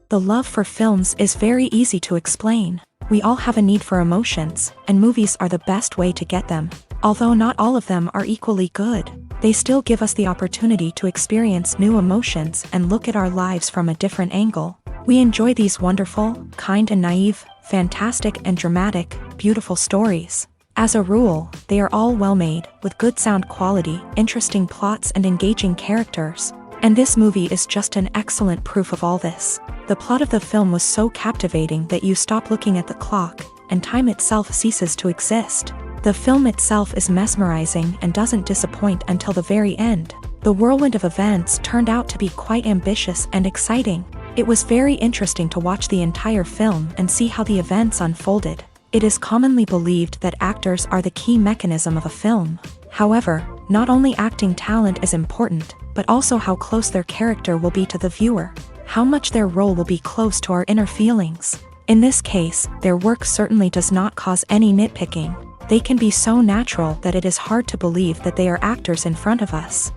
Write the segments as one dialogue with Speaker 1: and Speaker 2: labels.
Speaker 1: The love for films is very easy to explain. We all have a need for emotions, and movies are the best way to get them. Although not all of them are equally good, they still give us the opportunity to experience new emotions and look at our lives from a different angle. We enjoy these wonderful, kind and naive, fantastic and dramatic, beautiful stories. As a rule, they are all well-made, with good sound quality, interesting plots and engaging characters. And this movie is just an excellent proof of all this. The plot of the film was so captivating that you stop looking at the clock, and time itself ceases to exist. The film itself is mesmerizing and doesn't disappoint until the very end. The whirlwind of events turned out to be quite ambitious and exciting. It was very interesting to watch the entire film and see how the events unfolded. It is commonly believed that actors are the key mechanism of a film. However, not only acting talent is important, but also how close their character will be to the viewer. How much their role will be close to our inner feelings. In this case, their work certainly does not cause any nitpicking. They can be so natural that it is hard to believe that they are actors in front of us.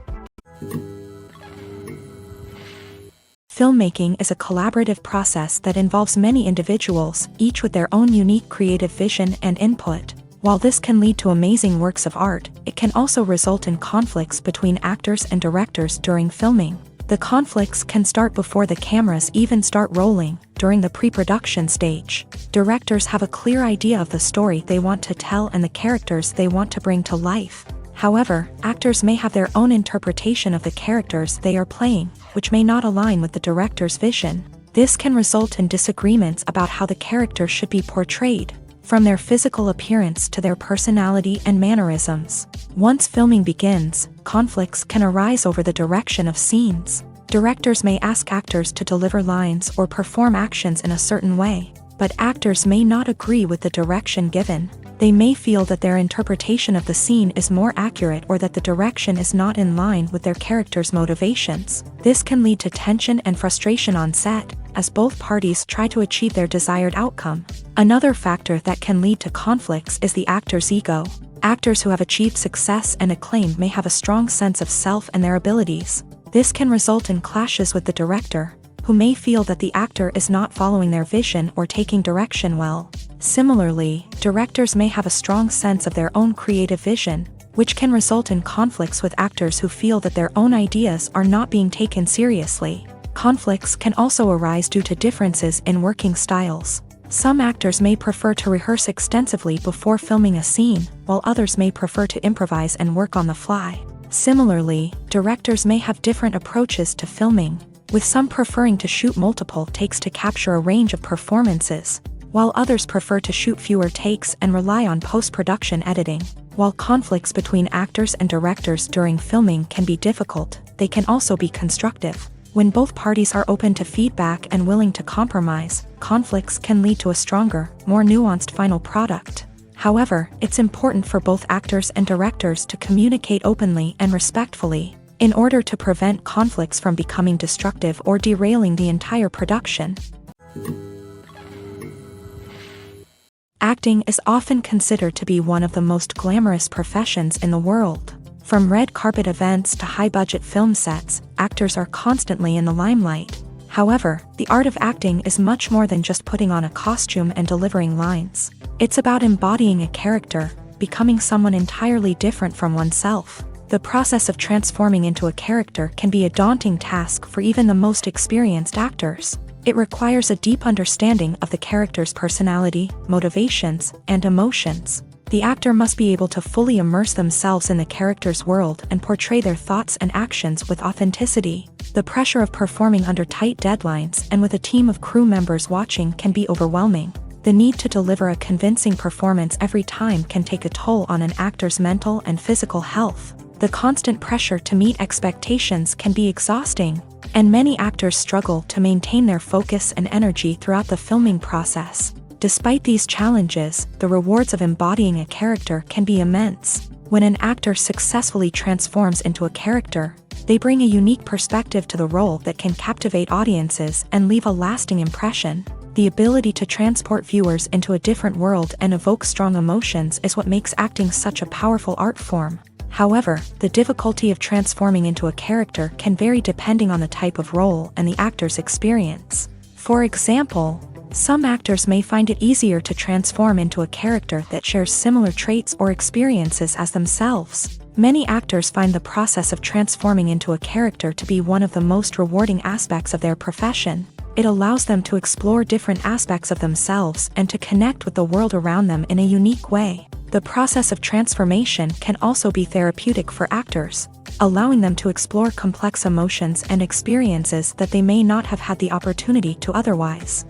Speaker 1: Filmmaking is a collaborative process that involves many individuals, each with their own unique creative vision and input. While this can lead to amazing works of art, it can also result in conflicts between actors and directors during filming. The conflicts can start before the cameras even start rolling, during the pre-production stage. Directors have a clear idea of the story they want to tell and the characters they want to bring to life. However, actors may have their own interpretation of the characters they are playing, which may not align with the director's vision. This can result in disagreements about how the character should be portrayed, from their physical appearance to their personality and mannerisms. Once filming begins, conflicts can arise over the direction of scenes. Directors may ask actors to deliver lines or perform actions in a certain way, but actors may not agree with the direction given. They may feel that their interpretation of the scene is more accurate or that the direction is not in line with their character's motivations. This can lead to tension and frustration on set, as both parties try to achieve their desired outcome. Another factor that can lead to conflicts is the actor's ego. Actors who have achieved success and acclaim may have a strong sense of self and their abilities. This can result in clashes with the director, who may feel that the actor is not following their vision or taking direction well. Similarly, directors may have a strong sense of their own creative vision, which can result in conflicts with actors who feel that their own ideas are not being taken seriously. Conflicts can also arise due to differences in working styles. Some actors may prefer to rehearse extensively before filming a scene, while others may prefer to improvise and work on the fly. Similarly, directors may have different approaches to filming, with some preferring to shoot multiple takes to capture a range of performances, while others prefer to shoot fewer takes and rely on post-production editing. While conflicts between actors and directors during filming can be difficult, they can also be constructive. When both parties are open to feedback and willing to compromise, conflicts can lead to a stronger, more nuanced final product. However, it's important for both actors and directors to communicate openly and respectfully, in order to prevent conflicts from becoming destructive or derailing the entire production. Acting is often considered to be one of the most glamorous professions in the world. From red carpet events to high-budget film sets, actors are constantly in the limelight. However, the art of acting is much more than just putting on a costume and delivering lines. It's about embodying a character, becoming someone entirely different from oneself. The process of transforming into a character can be a daunting task for even the most experienced actors. It requires a deep understanding of the character's personality, motivations, and emotions. The actor must be able to fully immerse themselves in the character's world and portray their thoughts and actions with authenticity. The pressure of performing under tight deadlines and with a team of crew members watching can be overwhelming. The need to deliver a convincing performance every time can take a toll on an actor's mental and physical health. The constant pressure to meet expectations can be exhausting, and many actors struggle to maintain their focus and energy throughout the filming process. Despite these challenges, the rewards of embodying a character can be immense. When an actor successfully transforms into a character, they bring a unique perspective to the role that can captivate audiences and leave a lasting impression. The ability to transport viewers into a different world and evoke strong emotions is what makes acting such a powerful art form. However, the difficulty of transforming into a character can vary depending on the type of role and the actor's experience. For example, some actors may find it easier to transform into a character that shares similar traits or experiences as themselves. Many actors find the process of transforming into a character to be one of the most rewarding aspects of their profession. It allows them to explore different aspects of themselves and to connect with the world around them in a unique way. The process of transformation can also be therapeutic for actors, allowing them to explore complex emotions and experiences that they may not have had the opportunity to otherwise.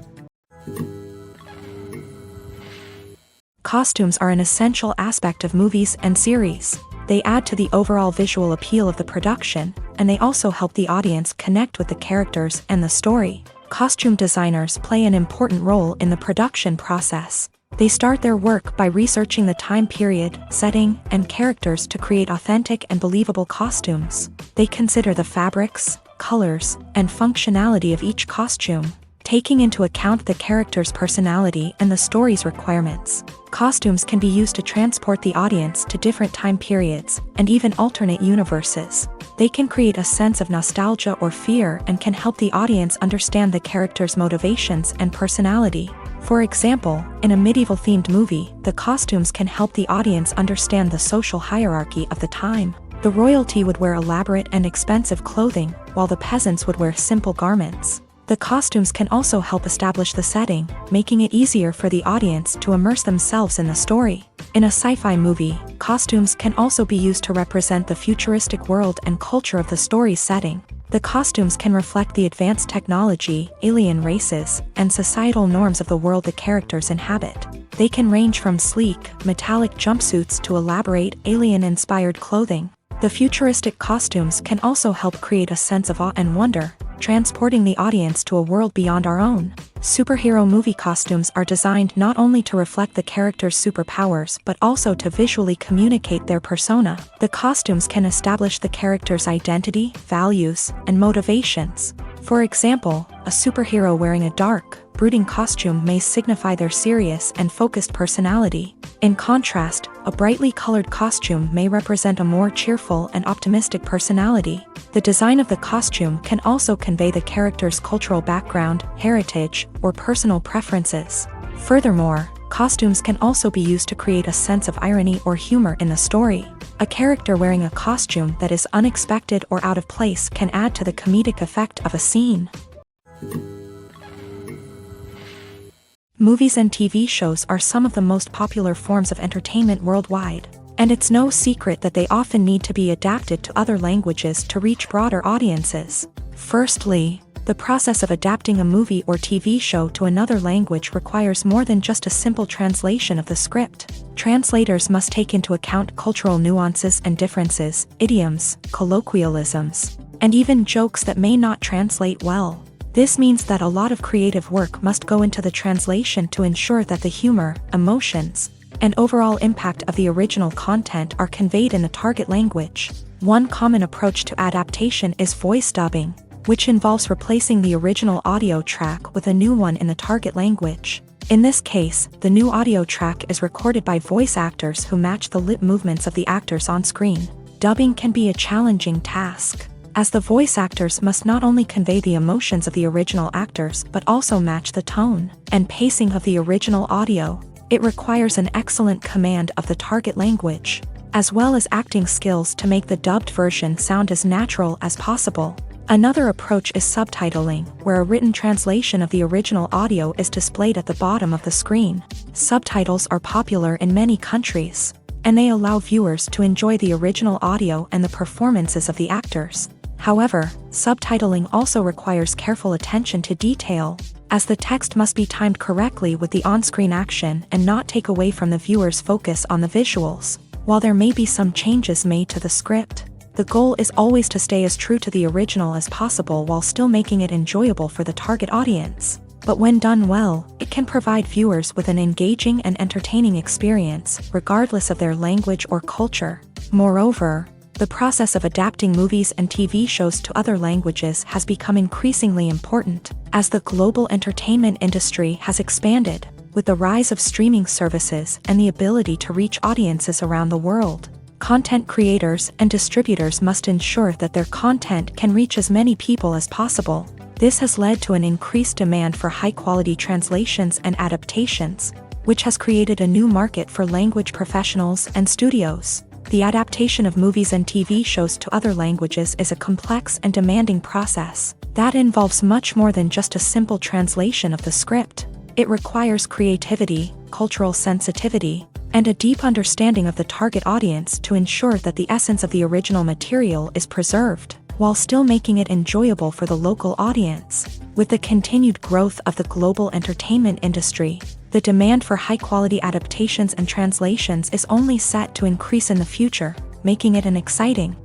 Speaker 1: Costumes are an essential aspect of movies and series. They add to the overall visual appeal of the production, and they also help the audience connect with the characters and the story. Costume designers play an important role in the production process. They start their work by researching the time period, setting, and characters to create authentic and believable costumes. They consider the fabrics, colors, and functionality of each costume, taking into account the character's personality and the story's requirements. Costumes can be used to transport the audience to different time periods and even alternate universes. They can create a sense of nostalgia or fear and can help the audience understand the character's motivations and personality. For example, in a medieval-themed movie, the costumes can help the audience understand the social hierarchy of the time. The royalty would wear elaborate and expensive clothing, while the peasants would wear simple garments. The costumes can also help establish the setting, making it easier for the audience to immerse themselves in the story. In a sci-fi movie, costumes can also be used to represent the futuristic world and culture of the story's setting. The costumes can reflect the advanced technology, alien races, and societal norms of the world the characters inhabit. They can range from sleek, metallic jumpsuits to elaborate, alien-inspired clothing. The futuristic costumes can also help create a sense of awe and wonder, transporting the audience to a world beyond our own. Superhero movie costumes are designed not only to reflect the character's superpowers but also to visually communicate their persona. The costumes can establish the character's identity, values, and motivations. For example, a superhero wearing a dark, brooding costume may signify their serious and focused personality. In contrast, a brightly colored costume may represent a more cheerful and optimistic personality. The design of the costume can also convey the character's cultural background, heritage, or personal preferences. Furthermore, costumes can also be used to create a sense of irony or humor in the story. A character wearing a costume that is unexpected or out of place can add to the comedic effect of a scene. Movies and TV shows are some of the most popular forms of entertainment worldwide, and it's no secret that they often need to be adapted to other languages to reach broader audiences. Firstly, the process of adapting a movie or TV show to another language requires more than just a simple translation of the script. Translators must take into account cultural nuances and differences, idioms, colloquialisms, and even jokes that may not translate well. This means that a lot of creative work must go into the translation to ensure that the humor, emotions, and overall impact of the original content are conveyed in the target language. One common approach to adaptation is voice dubbing, which involves replacing the original audio track with a new one in the target language. In this case, the new audio track is recorded by voice actors who match the lip movements of the actors on screen. Dubbing can be a challenging task, as the voice actors must not only convey the emotions of the original actors but also match the tone and pacing of the original audio. It requires an excellent command of the target language, as well as acting skills to make the dubbed version sound as natural as possible. Another approach is subtitling, where a written translation of the original audio is displayed at the bottom of the screen. Subtitles are popular in many countries, and they allow viewers to enjoy the original audio and the performances of the actors. However, subtitling also requires careful attention to detail, as the text must be timed correctly with the on-screen action and not take away from the viewer's focus on the visuals. While there may be some changes made to the script, the goal is always to stay as true to the original as possible while still making it enjoyable for the target audience. But when done well, it can provide viewers with an engaging and entertaining experience, regardless of their language or culture. Moreover, the process of adapting movies and TV shows to other languages has become increasingly important, as the global entertainment industry has expanded, with the rise of streaming services and the ability to reach audiences around the world. Content creators and distributors must ensure that their content can reach as many people as possible. This has led to an increased demand for high-quality translations and adaptations, which has created a new market for language professionals and studios. The adaptation of movies and TV shows to other languages is a complex and demanding process that involves much more than just a simple translation of the script. It requires creativity, cultural sensitivity, and a deep understanding of the target audience to ensure that the essence of the original material is preserved, while still making it enjoyable for the local audience. With the continued growth of the global entertainment industry, the demand for high-quality adaptations and translations is only set to increase in the future, making it an exciting.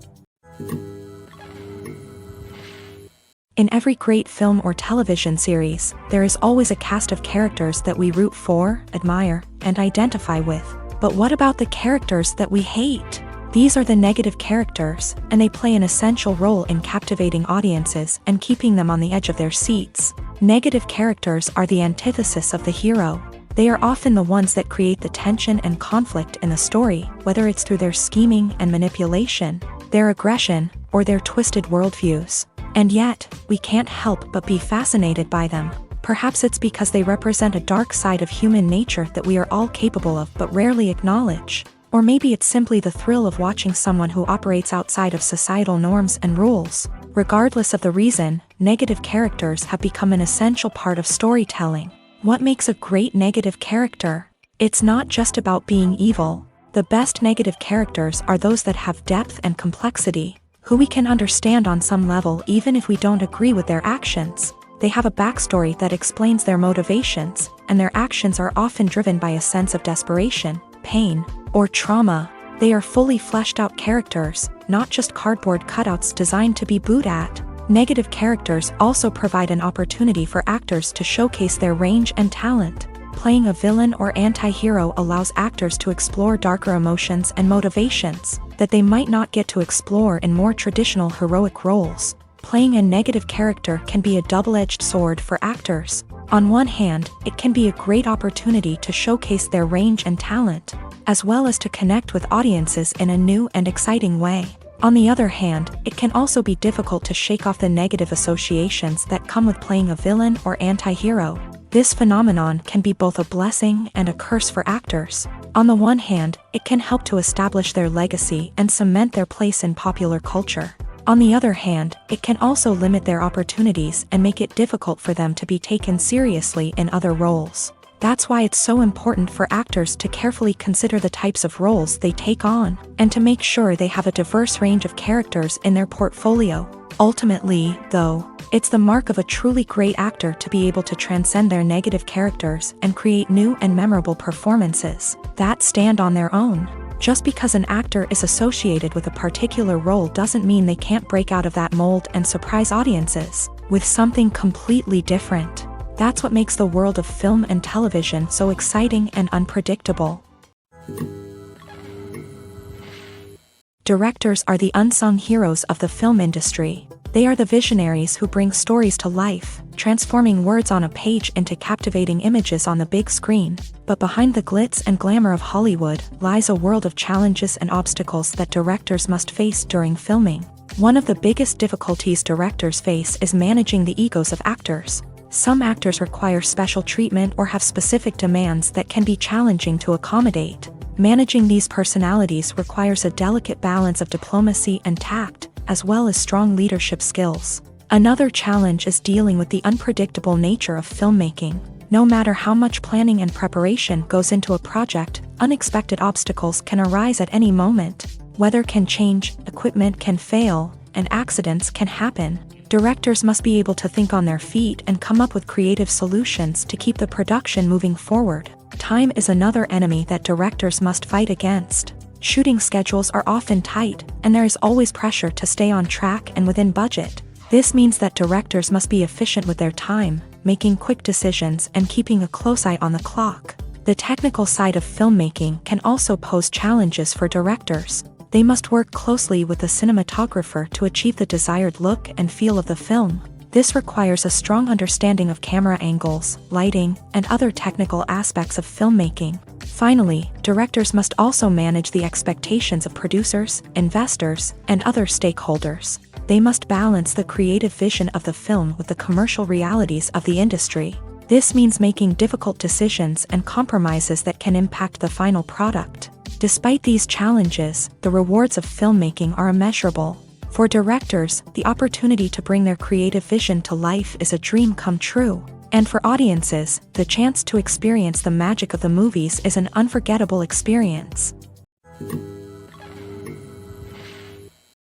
Speaker 1: In every great film or television series, there is always a cast of characters that we root for, admire, and identify with. But what about the characters that we hate? These are the negative characters, and they play an essential role in captivating audiences and keeping them on the edge of their seats. Negative characters are the antithesis of the hero. They are often the ones that create the tension and conflict in the story, whether it's through their scheming and manipulation, their aggression, or their twisted worldviews. And yet, we can't help but be fascinated by them. Perhaps it's because they represent a dark side of human nature that we are all capable of but rarely acknowledge. Or maybe it's simply the thrill of watching someone who operates outside of societal norms and rules. Regardless of the reason, negative characters have become an essential part of storytelling. What makes a great negative character? It's not just about being evil. The best negative characters are those that have depth and complexity, who we can understand on some level even if we don't agree with their actions. They have a backstory that explains their motivations, and their actions are often driven by a sense of desperation, pain, or trauma. They are fully fleshed out characters, not just cardboard cutouts designed to be booed at. Negative characters also provide an opportunity for actors to showcase their range and talent. Playing a villain or anti-hero allows actors to explore darker emotions and motivations that they might not get to explore in more traditional heroic roles. Playing a negative character can be a double-edged sword for actors. On one hand, it can be a great opportunity to showcase their range and talent, as well as to connect with audiences in a new and exciting way. On the other hand, it can also be difficult to shake off the negative associations that come with playing a villain or anti-hero. This phenomenon can be both a blessing and a curse for actors. On the one hand, it can help to establish their legacy and cement their place in popular culture. On the other hand, it can also limit their opportunities and make it difficult for them to be taken seriously in other roles. That's why it's so important for actors to carefully consider the types of roles they take on, and to make sure they have a diverse range of characters in their portfolio. Ultimately, though, it's the mark of a truly great actor to be able to transcend their negative characters and create new and memorable performances that stand on their own. Just because an actor is associated with a particular role doesn't mean they can't break out of that mold and surprise audiences with something completely different. That's what makes the world of film and television so exciting and unpredictable. Directors are the unsung heroes of the film industry. They are the visionaries who bring stories to life, transforming words on a page into captivating images on the big screen. But behind the glitz and glamour of Hollywood lies a world of challenges and obstacles that directors must face during filming. One of the biggest difficulties directors face is managing the egos of actors. Some actors require special treatment or have specific demands that can be challenging to accommodate. Managing these personalities requires a delicate balance of diplomacy and tact, as well as strong leadership skills. Another challenge is dealing with the unpredictable nature of filmmaking. No matter how much planning and preparation goes into a project, unexpected obstacles can arise at any moment. Weather can change, equipment can fail, and accidents can happen. Directors must be able to think on their feet and come up with creative solutions to keep the production moving forward. Time is another enemy that directors must fight against. Shooting schedules are often tight, and there is always pressure to stay on track and within budget. This means that directors must be efficient with their time, making quick decisions and keeping a close eye on the clock. The technical side of filmmaking can also pose challenges for directors. They must work closely with the cinematographer to achieve the desired look and feel of the film. This requires a strong understanding of camera angles, lighting, and other technical aspects of filmmaking. Finally, directors must also manage the expectations of producers, investors, and other stakeholders. They must balance the creative vision of the film with the commercial realities of the industry. This means making difficult decisions and compromises that can impact the final product. Despite these challenges, the rewards of filmmaking are immeasurable. For directors, the opportunity to bring their creative vision to life is a dream come true. And for audiences, the chance to experience the magic of the movies is an unforgettable experience.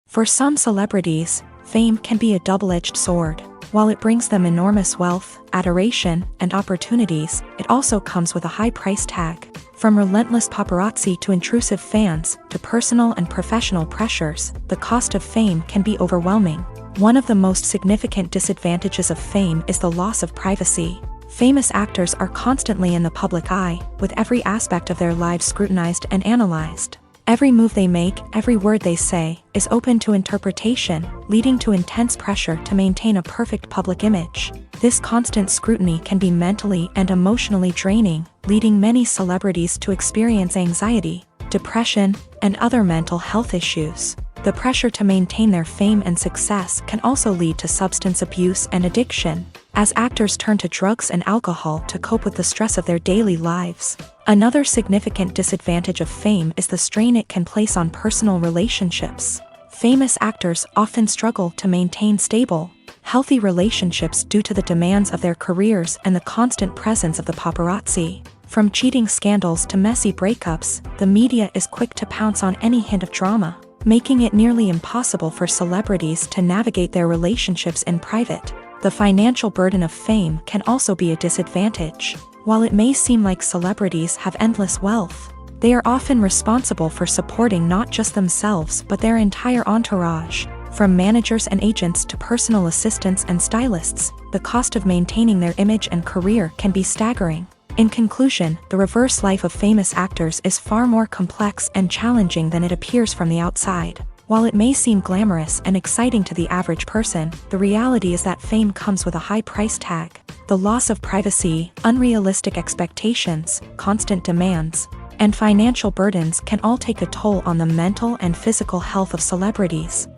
Speaker 1: For some celebrities, fame can be a double-edged sword. While it brings them enormous wealth, adoration, and opportunities, it also comes with a high price tag. From relentless paparazzi to intrusive fans, to personal and professional pressures, the cost of fame can be overwhelming. One of the most significant disadvantages of fame is the loss of privacy. Famous actors are constantly in the public eye, with every aspect of their lives scrutinized and analyzed. Every move they make, every word they say, is open to interpretation, leading to intense pressure to maintain a perfect public image. This constant scrutiny can be mentally and emotionally draining, leading many celebrities to experience anxiety, depression, and other mental health issues. The pressure to maintain their fame and success can also lead to substance abuse and addiction, as actors turn to drugs and alcohol to cope with the stress of their daily lives. Another significant disadvantage of fame is the strain it can place on personal relationships. Famous actors often struggle to maintain stable, healthy relationships due to the demands of their careers and the constant presence of the paparazzi. From cheating scandals to messy breakups, the media is quick to pounce on any hint of drama, making it nearly impossible for celebrities to navigate their relationships in private. The financial burden of fame can also be a disadvantage. While it may seem like celebrities have endless wealth, they are often responsible for supporting not just themselves but their entire entourage. From managers and agents to personal assistants and stylists, the cost of maintaining their image and career can be staggering. In conclusion, the reverse life of famous actors is far more complex and challenging than it appears from the outside. While it may seem glamorous and exciting to the average person, the reality is that fame comes with a high price tag. The loss of privacy, unrealistic expectations, constant demands, and financial burdens can all take a toll on the mental and physical health of celebrities.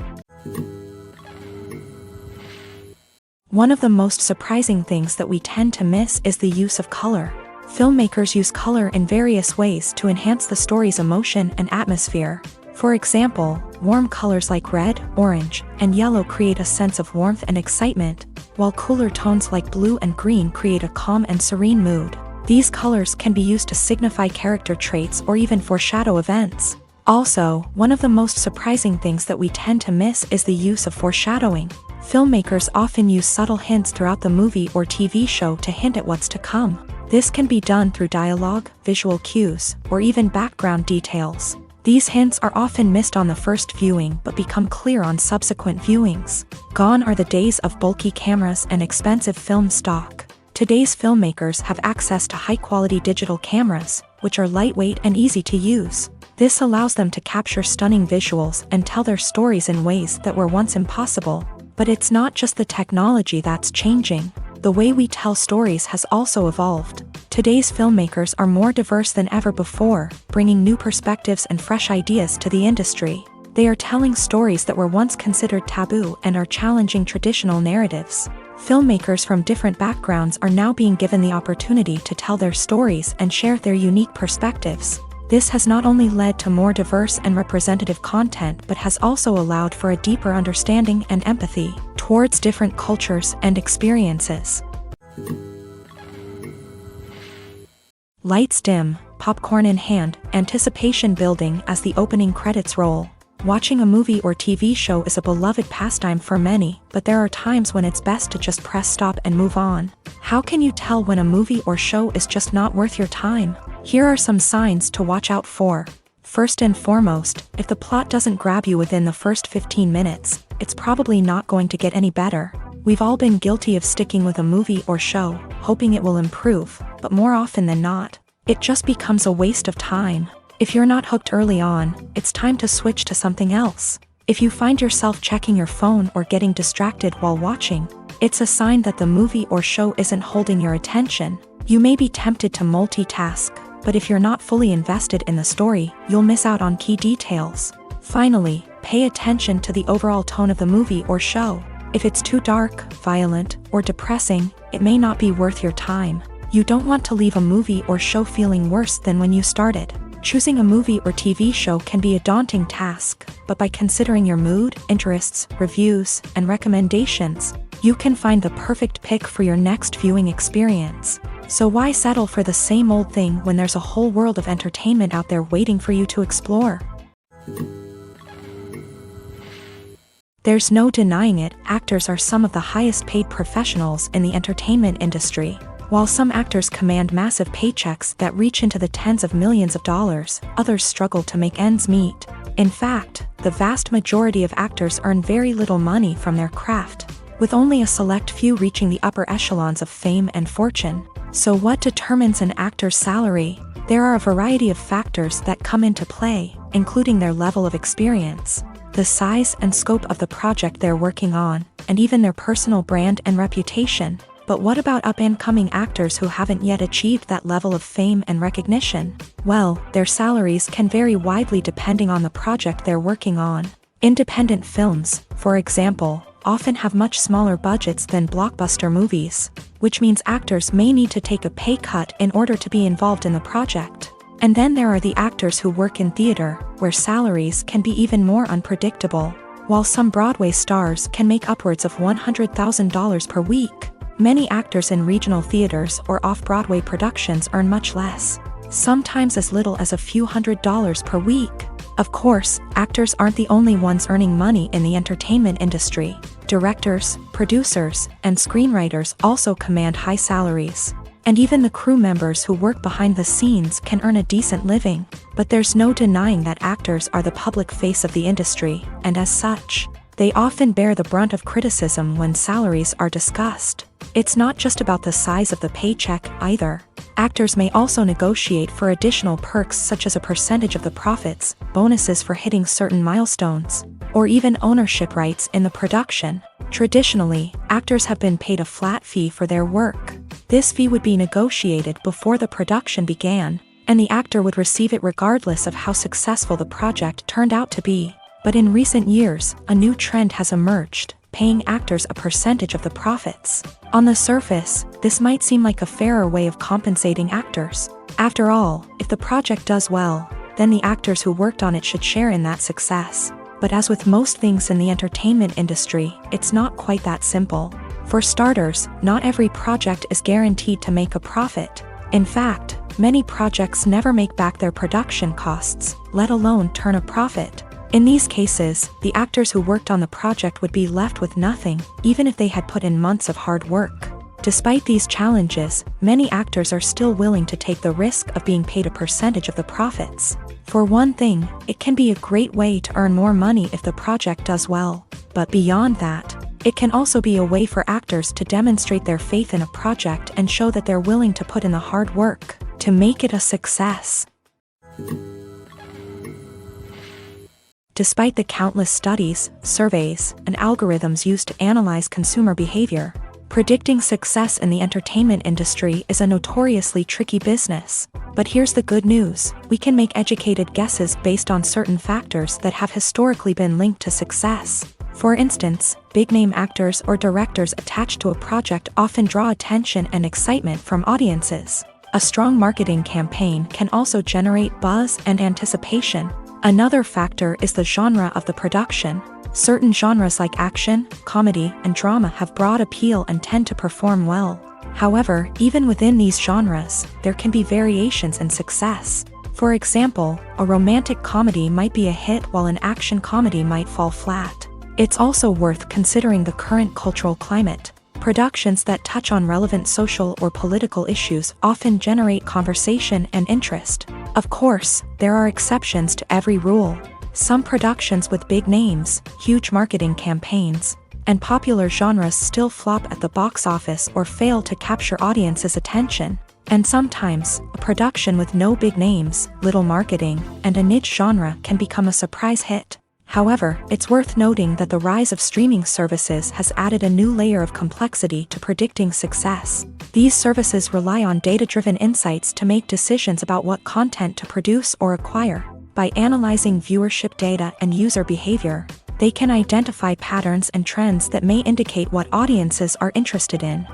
Speaker 1: One of the most surprising things that we tend to miss is the use of color. Filmmakers use color in various ways to enhance the story's emotion and atmosphere. For example, warm colors like red, orange, and yellow create a sense of warmth and excitement, while cooler tones like blue and green create a calm and serene mood. These colors can be used to signify character traits or even foreshadow events. Also, one of the most surprising things that we tend to miss is the use of foreshadowing. Filmmakers often use subtle hints throughout the movie or TV show to hint at what's to come. This can be done through dialogue, visual cues, or even background details. These hints are often missed on the first viewing but become clear on subsequent viewings. Gone are the days of bulky cameras and expensive film stock. Today's filmmakers have access to high-quality digital cameras, which are lightweight and easy to use. This allows them to capture stunning visuals and tell their stories in ways that were once impossible. But it's not just the technology that's changing. The way we tell stories has also evolved. Today's filmmakers are more diverse than ever before, bringing new perspectives and fresh ideas to the industry. They are telling stories that were once considered taboo and are challenging traditional narratives. Filmmakers from different backgrounds are now being given the opportunity to tell their stories and share their unique perspectives. This has not only led to more diverse and representative content but has also allowed for a deeper understanding and empathy towards different cultures and experiences. Lights dim, popcorn in hand, anticipation building as the opening credits roll. Watching a movie or TV show is a beloved pastime for many, but there are times when it's best to just press stop and move on. How can you tell when a movie or show is just not worth your time? Here are some signs to watch out for. First and foremost, if the plot doesn't grab you within the first 15 minutes, it's probably not going to get any better. We've all been guilty of sticking with a movie or show, hoping it will improve, but more often than not, it just becomes a waste of time. If you're not hooked early on, it's time to switch to something else. If you find yourself checking your phone or getting distracted while watching, it's a sign that the movie or show isn't holding your attention. You may be tempted to multitask, but if you're not fully invested in the story, you'll miss out on key details. Finally, pay attention to the overall tone of the movie or show. If it's too dark, violent, or depressing, it may not be worth your time. You don't want to leave a movie or show feeling worse than when you started. Choosing a movie or TV show can be a daunting task, but by considering your mood, interests, reviews, and recommendations, you can find the perfect pick for your next viewing experience. So why settle for the same old thing when there's a whole world of entertainment out there waiting for you to explore? There's no denying it, actors are some of the highest paid professionals in the entertainment industry. While some actors command massive paychecks that reach into the tens of millions of dollars, others struggle to make ends meet. In fact, the vast majority of actors earn very little money from their craft, with only a select few reaching the upper echelons of fame and fortune. So what determines an actor's salary? There are a variety of factors that come into play, including their level of experience, the size and scope of the project they're working on, and even their personal brand and reputation. But what about up-and-coming actors who haven't yet achieved that level of fame and recognition? Well, their salaries can vary widely depending on the project they're working on. Independent films, for example, often have much smaller budgets than blockbuster movies, which means actors may need to take a pay cut in order to be involved in the project. And then there are the actors who work in theater, where salaries can be even more unpredictable. While some Broadway stars can make upwards of $100,000 per week, many actors in regional theaters or off-Broadway productions earn much less, sometimes as little as a few $100s per week. Of course, actors aren't the only ones earning money in the entertainment industry. Directors, producers, and screenwriters also command high salaries. And even the crew members who work behind the scenes can earn a decent living. But there's no denying that actors are the public face of the industry, and as such, they often bear the brunt of criticism when salaries are discussed. It's not just about the size of the paycheck, either. Actors may also negotiate for additional perks such as a percentage of the profits, bonuses for hitting certain milestones, or even ownership rights in the production. Traditionally, actors have been paid a flat fee for their work. This fee would be negotiated before the production began, and the actor would receive it regardless of how successful the project turned out to be. But in recent years, a new trend has emerged, paying actors a percentage of the profits. On the surface, this might seem like a fairer way of compensating actors. After all, if the project does well, then the actors who worked on it should share in that success. But as with most things in the entertainment industry, it's not quite that simple. For starters, not every project is guaranteed to make a profit. In fact, many projects never make back their production costs, let alone turn a profit. In these cases, the actors who worked on the project would be left with nothing, even if they had put in months of hard work. Despite these challenges, many actors are still willing to take the risk of being paid a percentage of the profits. For one thing, it can be a great way to earn more money if the project does well. But beyond that, it can also be a way for actors to demonstrate their faith in a project and show that they're willing to put in the hard work to make it a success. Despite the countless studies, surveys, and algorithms used to analyze consumer behavior, predicting success in the entertainment industry is a notoriously tricky business. But here's the good news: we can make educated guesses based on certain factors that have historically been linked to success. For instance, big-name actors or directors attached to a project often draw attention and excitement from audiences. A strong marketing campaign can also generate buzz and anticipation. Another factor is the genre of the production. Certain genres like action, comedy, and drama have broad appeal and tend to perform well. However, even within these genres, there can be variations in success. For example, a romantic comedy might be a hit while an action comedy might fall flat. It's also worth considering the current cultural climate. Productions that touch on relevant social or political issues often generate conversation and interest. Of course, there are exceptions to every rule. Some productions with big names, huge marketing campaigns, and popular genres still flop at the box office or fail to capture audiences' attention. And sometimes, a production with no big names, little marketing, and a niche genre can become a surprise hit. However, it's worth noting that the rise of streaming services has added a new layer of complexity to predicting success. These services rely on data-driven insights to make decisions about what content to produce or acquire. By analyzing viewership data and user behavior, they can identify patterns and trends that may indicate what audiences are interested in.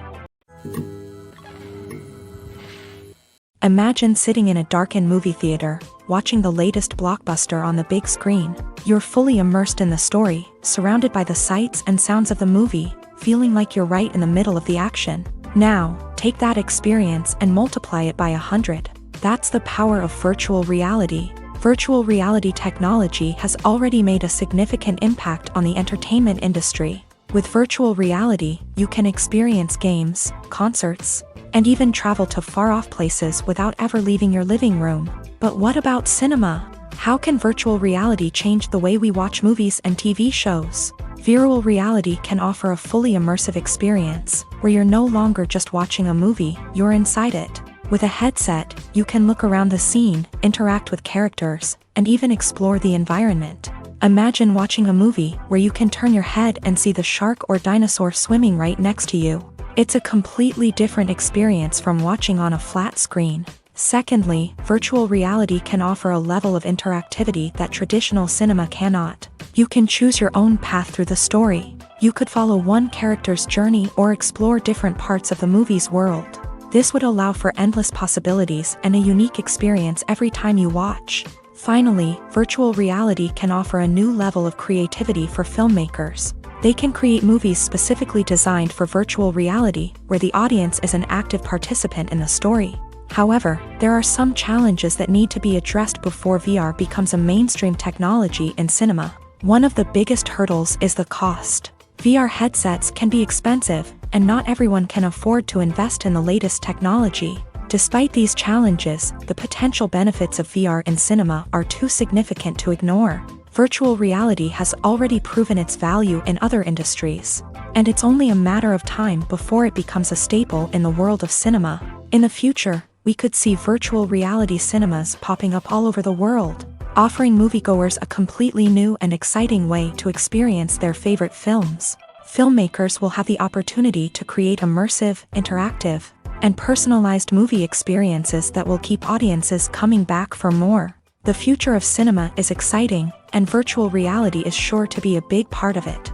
Speaker 1: Imagine sitting in a darkened movie theater, watching the latest blockbuster on the big screen. You're fully immersed in the story, surrounded by the sights and sounds of the movie, feeling like you're right in the middle of the action. Now, take that experience and multiply it by 100. That's the power of virtual reality. Virtual reality technology has already made a significant impact on the entertainment industry. With virtual reality, you can experience games, concerts, and even travel to far-off places without ever leaving your living room. But what about cinema? How can virtual reality change the way we watch movies and TV shows? Virtual reality can offer a fully immersive experience, where you're no longer just watching a movie, you're inside it. With a headset, you can look around the scene, interact with characters, and even explore the environment. Imagine watching a movie where you can turn your head and see the shark or dinosaur swimming right next to you. It's a completely different experience from watching on a flat screen. Secondly, virtual reality can offer a level of interactivity that traditional cinema cannot. You can choose your own path through the story. You could follow one character's journey or explore different parts of the movie's world. This would allow for endless possibilities and a unique experience every time you watch. Finally, virtual reality can offer a new level of creativity for filmmakers. They can create movies specifically designed for virtual reality, where the audience is an active participant in the story. However, there are some challenges that need to be addressed before VR becomes a mainstream technology in cinema. One of the biggest hurdles is the cost. VR headsets can be expensive, and not everyone can afford to invest in the latest technology. Despite these challenges, the potential benefits of VR in cinema are too significant to ignore. Virtual reality has already proven its value in other industries, and it's only a matter of time before it becomes a staple in the world of cinema. In the future, we could see virtual reality cinemas popping up all over the world, offering moviegoers a completely new and exciting way to experience their favorite films. Filmmakers will have the opportunity to create immersive, interactive, and personalized movie experiences that will keep audiences coming back for more. The future of cinema is exciting, and virtual reality is sure to be a big part of it.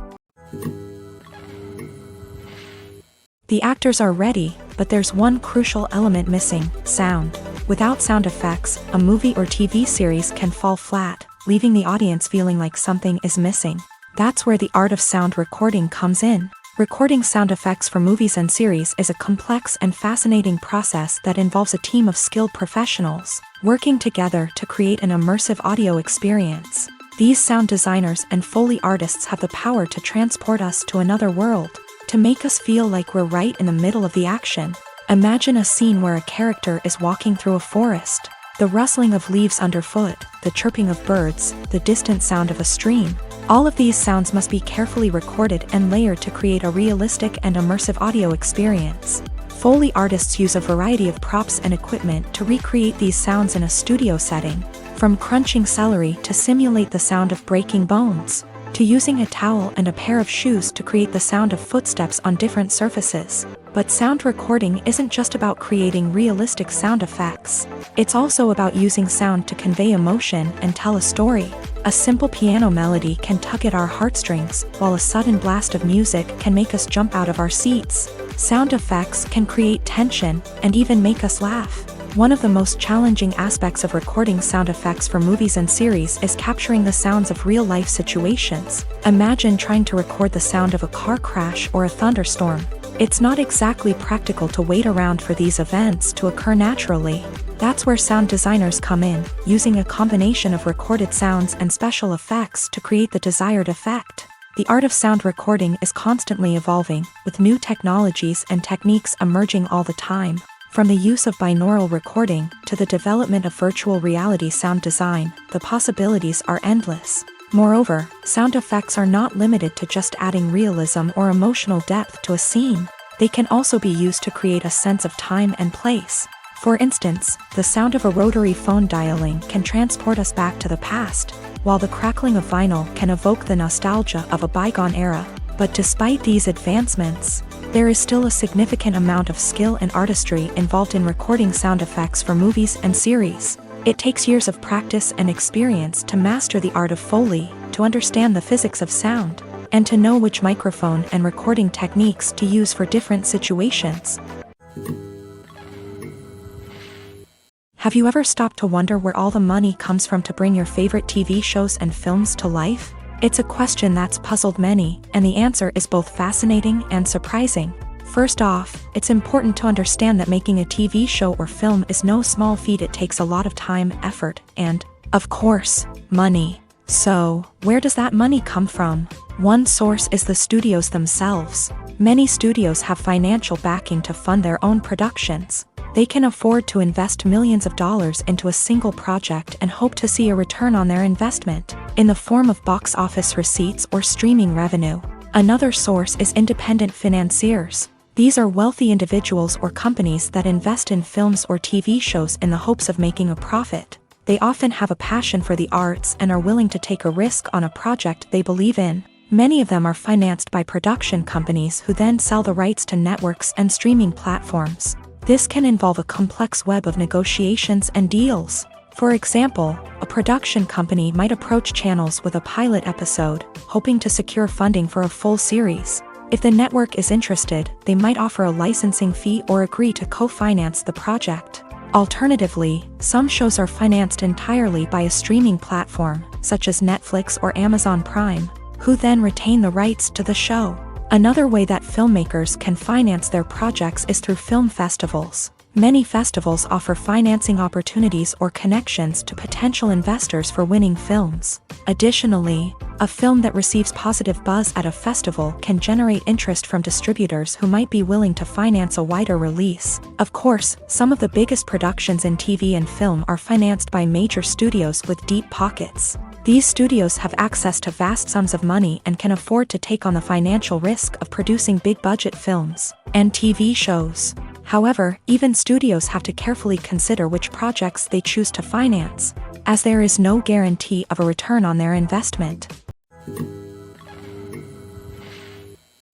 Speaker 1: The actors are ready, but there's one crucial element missing: sound. Without sound effects, a movie or TV series can fall flat, leaving the audience feeling like something is missing. That's where the art of sound recording comes in. Recording sound effects for movies and series is a complex and fascinating process that involves a team of skilled professionals working together to create an immersive audio experience. These sound designers and Foley artists have the power to transport us to another world, to make us feel like we're right in the middle of the action. Imagine a scene where a character is walking through a forest. The rustling of leaves underfoot, the chirping of birds, the distant sound of a stream. All of these sounds must be carefully recorded and layered to create a realistic and immersive audio experience. Foley artists use a variety of props and equipment to recreate these sounds in a studio setting, from crunching celery to simulate the sound of breaking bones, to using a towel and a pair of shoes to create the sound of footsteps on different surfaces. But sound recording isn't just about creating realistic sound effects. It's also about using sound to convey emotion and tell a story. A simple piano melody can tug at our heartstrings, while a sudden blast of music can make us jump out of our seats. Sound effects can create tension and even make us laugh. One of the most challenging aspects of recording sound effects for movies and series is capturing the sounds of real-life situations. Imagine trying to record the sound of a car crash or a thunderstorm. It's not exactly practical to wait around for these events to occur naturally. That's where sound designers come in, using a combination of recorded sounds and special effects to create the desired effect. The art of sound recording is constantly evolving, with new technologies and techniques emerging all the time. From the use of binaural recording to the development of virtual reality sound design, the possibilities are endless. Moreover, sound effects are not limited to just adding realism or emotional depth to a scene. They can also be used to create a sense of time and place. For instance, the sound of a rotary phone dialing can transport us back to the past, while the crackling of vinyl can evoke the nostalgia of a bygone era. But despite these advancements, there is still a significant amount of skill and artistry involved in recording sound effects for movies and series. It takes years of practice and experience to master the art of Foley, to understand the physics of sound, and to know which microphone and recording techniques to use for different situations. Have you ever stopped to wonder where all the money comes from to bring your favorite TV shows and films to life? It's a question that's puzzled many, and the answer is both fascinating and surprising. First off, it's important to understand that making a TV show or film is no small feat. It takes a lot of time, effort, and, of course, money. So, where does that money come from? One source is the studios themselves. Many studios have financial backing to fund their own productions. They can afford to invest millions of dollars into a single project and hope to see a return on their investment, in the form of box office receipts or streaming revenue. Another source is independent financiers. These are wealthy individuals or companies that invest in films or TV shows in the hopes of making a profit. They often have a passion for the arts and are willing to take a risk on a project they believe in. Many of them are financed by production companies who then sell the rights to networks and streaming platforms. This can involve a complex web of negotiations and deals. For example, a production company might approach channels with a pilot episode, hoping to secure funding for a full series. If the network is interested, they might offer a licensing fee or agree to co-finance the project. Alternatively, some shows are financed entirely by a streaming platform, such as Netflix or Amazon Prime, who then retain the rights to the show. Another way that filmmakers can finance their projects is through film festivals. Many festivals offer financing opportunities or connections to potential investors for winning films. Additionally, a film that receives positive buzz at a festival can generate interest from distributors who might be willing to finance a wider release. Of course, some of the biggest productions in TV and film are financed by major studios with deep pockets. These studios have access to vast sums of money and can afford to take on the financial risk of producing big-budget films and TV shows. However, even studios have to carefully consider which projects they choose to finance, as there is no guarantee of a return on their investment.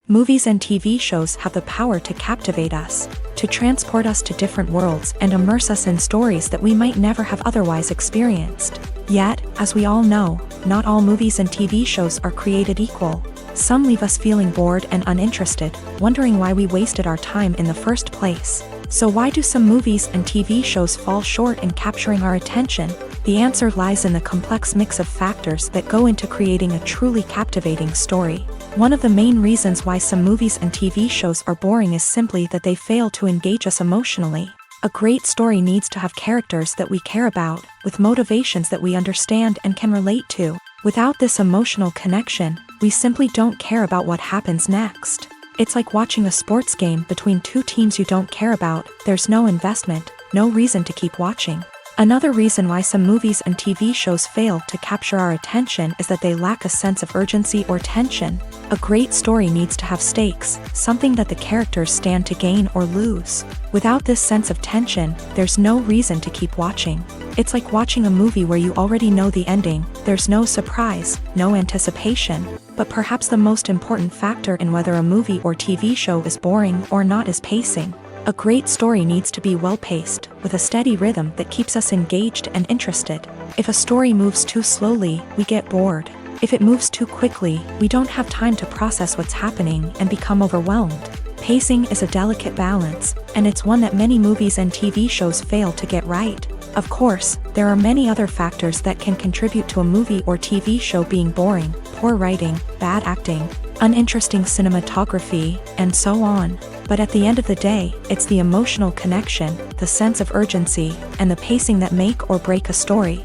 Speaker 1: Movies and TV shows have the power to captivate us, to transport us to different worlds and immerse us in stories that we might never have otherwise experienced. Yet, as we all know, not all movies and TV shows are created equal. Some leave us feeling bored and uninterested, wondering why we wasted our time in the first place. So why do some movies and TV shows fall short in capturing our attention? The answer lies in the complex mix of factors that go into creating a truly captivating story. One of the main reasons why some movies and TV shows are boring is simply that they fail to engage us emotionally. A great story needs to have characters that we care about, with motivations that we understand and can relate to. Without this emotional connection, we simply don't care about what happens next. It's like watching a sports game between two teams you don't care about. There's no investment, no reason to keep watching. Another reason why some movies and TV shows fail to capture our attention is that they lack a sense of urgency or tension. A great story needs to have stakes, something that the characters stand to gain or lose. Without this sense of tension, there's no reason to keep watching. It's like watching a movie where you already know the ending. There's no surprise, no anticipation. But perhaps the most important factor in whether a movie or TV show is boring or not is pacing. A great story needs to be well-paced, with a steady rhythm that keeps us engaged and interested. If a story moves too slowly, we get bored. If it moves too quickly, we don't have time to process what's happening and become overwhelmed. Pacing is a delicate balance, and it's one that many movies and TV shows fail to get right. Of course, there are many other factors that can contribute to a movie or TV show being boring: poor writing, bad acting, uninteresting cinematography, and so on. But at the end of the day, it's the emotional connection, the sense of urgency, and the pacing that make or break a story.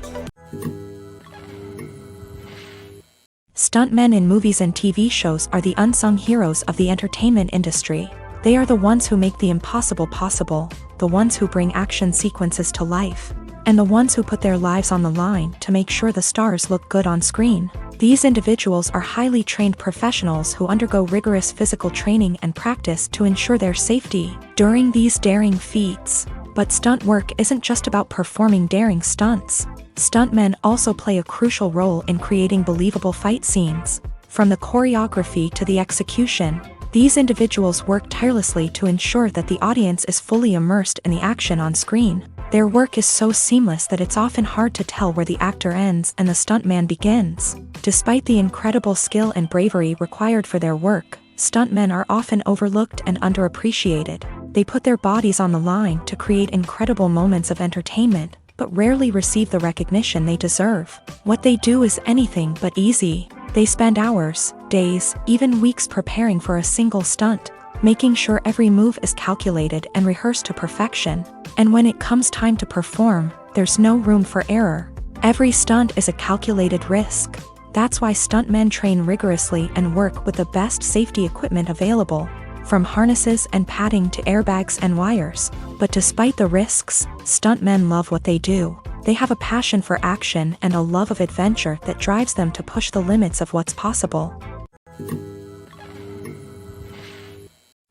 Speaker 1: Stuntmen in movies and TV shows are the unsung heroes of the entertainment industry. They are the ones who make the impossible possible, the ones who bring action sequences to life, and the ones who put their lives on the line to make sure the stars look good on screen. These individuals are highly trained professionals who undergo rigorous physical training and practice to ensure their safety during these daring feats. But stunt work isn't just about performing daring stunts. Stuntmen also play a crucial role in creating believable fight scenes. From the choreography to the execution, these individuals work tirelessly to ensure that the audience is fully immersed in the action on screen. Their work is so seamless that it's often hard to tell where the actor ends and the stuntman begins. Despite the incredible skill and bravery required for their work, stuntmen are often overlooked and underappreciated. They put their bodies on the line to create incredible moments of entertainment, but rarely receive the recognition they deserve. What they do is anything but easy. They spend hours, days, even weeks preparing for a single stunt, making sure every move is calculated and rehearsed to perfection. And when it comes time to perform, there's no room for error. Every stunt is a calculated risk. That's why stuntmen train rigorously and work with the best safety equipment available, from harnesses and padding to airbags and wires. But despite the risks, stuntmen love what they do. They have a passion for action and a love of adventure that drives them to push the limits of what's possible.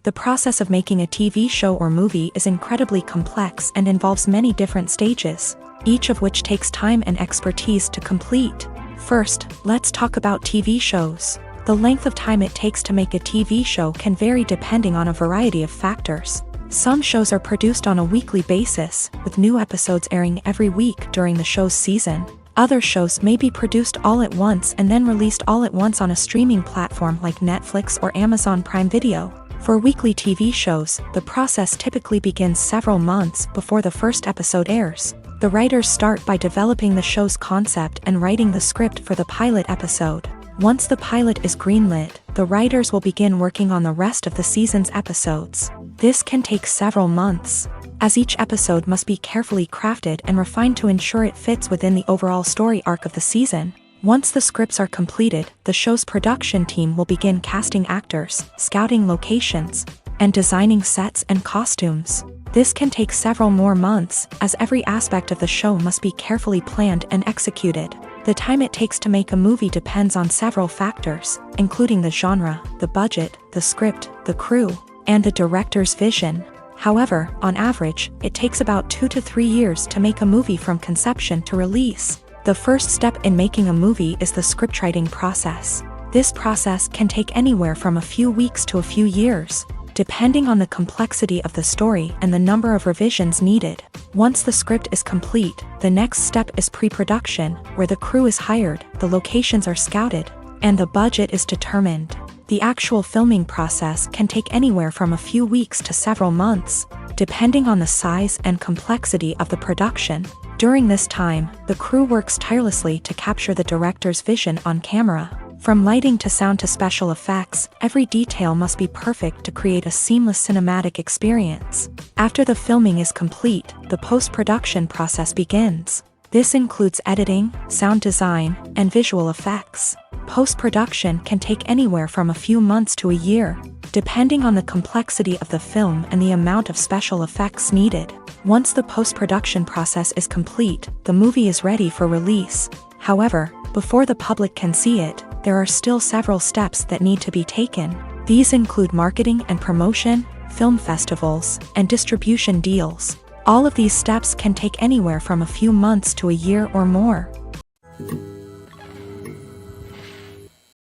Speaker 1: The process of making a TV show or movie is incredibly complex and involves many different stages, each of which takes time and expertise to complete. First, let's talk about TV shows. The length of time it takes to make a TV show can vary depending on a variety of factors. Some shows are produced on a weekly basis, with new episodes airing every week during the show's season. Other shows may be produced all at once and then released all at once on a streaming platform like Netflix or Amazon Prime Video. For weekly TV shows, the process typically begins several months before the first episode airs. The writers start by developing the show's concept and writing the script for the pilot episode. Once the pilot is greenlit, the writers will begin working on the rest of the season's episodes. This can take several months, as each episode must be carefully crafted and refined to ensure it fits within the overall story arc of the season. Once the scripts are completed, the show's production team will begin casting actors, scouting locations, and designing sets and costumes. This can take several more months, as every aspect of the show must be carefully planned and executed. The time it takes to make a movie depends on several factors, including the genre, the budget, the script, the crew, and the director's vision. However, on average, it takes about 2 to 3 years to make a movie from conception to release. The first step in making a movie is the scriptwriting process. This process can take anywhere from a few weeks to a few years, depending on the complexity of the story and the number of revisions needed. Once the script is complete, the next step is pre-production, where the crew is hired, the locations are scouted, and the budget is determined. The actual filming process can take anywhere from a few weeks to several months, depending on the size and complexity of the production. During this time, the crew works tirelessly to capture the director's vision on camera. From lighting to sound to special effects, every detail must be perfect to create a seamless cinematic experience. After the filming is complete, the post-production process begins. This includes editing, sound design, and visual effects. Post-production can take anywhere from a few months to a year, depending on the complexity of the film and the amount of special effects needed. Once the post-production process is complete, the movie is ready for release. However, before the public can see it, there are still several steps that need to be taken. These include marketing and promotion, film festivals, and distribution deals. All of these steps can take anywhere from a few months to a year or more.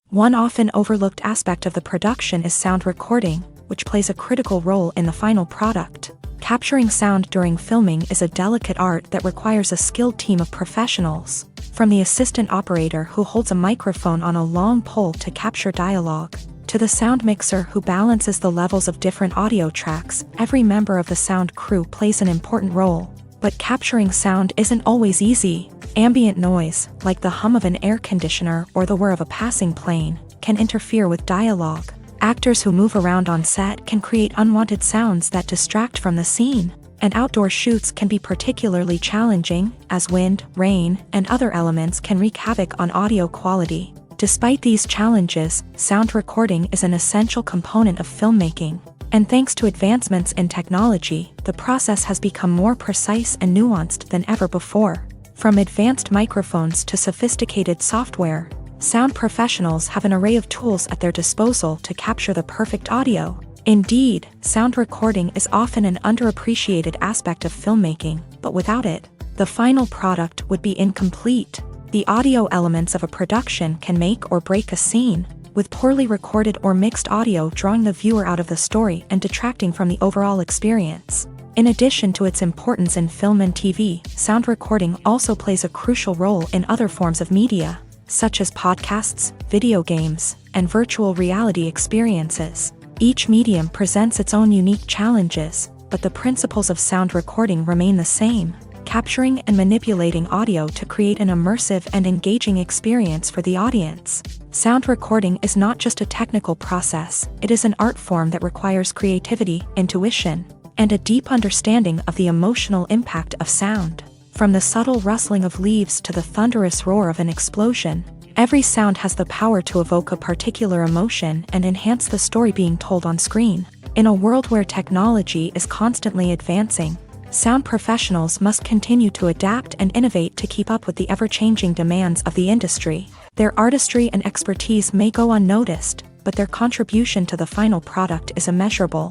Speaker 1: One often overlooked aspect of the production is sound recording, which plays a critical role in the final product. Capturing sound during filming is a delicate art that requires a skilled team of professionals. From the assistant operator who holds a microphone on a long pole to capture dialogue, to the sound mixer who balances the levels of different audio tracks, every member of the sound crew plays an important role. But capturing sound isn't always easy. Ambient noise, like the hum of an air conditioner or the whir of a passing plane, can interfere with dialogue. Actors who move around on set can create unwanted sounds that distract from the scene. And outdoor shoots can be particularly challenging, as wind, rain, and other elements can wreak havoc on audio quality. Despite these challenges, sound recording is an essential component of filmmaking. And thanks to advancements in technology, the process has become more precise and nuanced than ever before. From advanced microphones to sophisticated software, sound professionals have an array of tools at their disposal to capture the perfect audio. Indeed, sound recording is often an underappreciated aspect of filmmaking, but without it, the final product would be incomplete. The audio elements of a production can make or break a scene, with poorly recorded or mixed audio drawing the viewer out of the story and detracting from the overall experience. In addition to its importance in film and TV, sound recording also plays a crucial role in other forms of media, such as podcasts, video games, and virtual reality experiences. Each medium presents its own unique challenges, but the principles of sound recording remain the same, capturing and manipulating audio to create an immersive and engaging experience for the audience. Sound recording is not just a technical process, it is an art form that requires creativity, intuition, and a deep understanding of the emotional impact of sound. From the subtle rustling of leaves to the thunderous roar of an explosion, every sound has the power to evoke a particular emotion and enhance the story being told on screen. In a world where technology is constantly advancing, sound professionals must continue to adapt and innovate to keep up with the ever-changing demands of the industry. Their artistry and expertise may go unnoticed, but their contribution to the final product is immeasurable.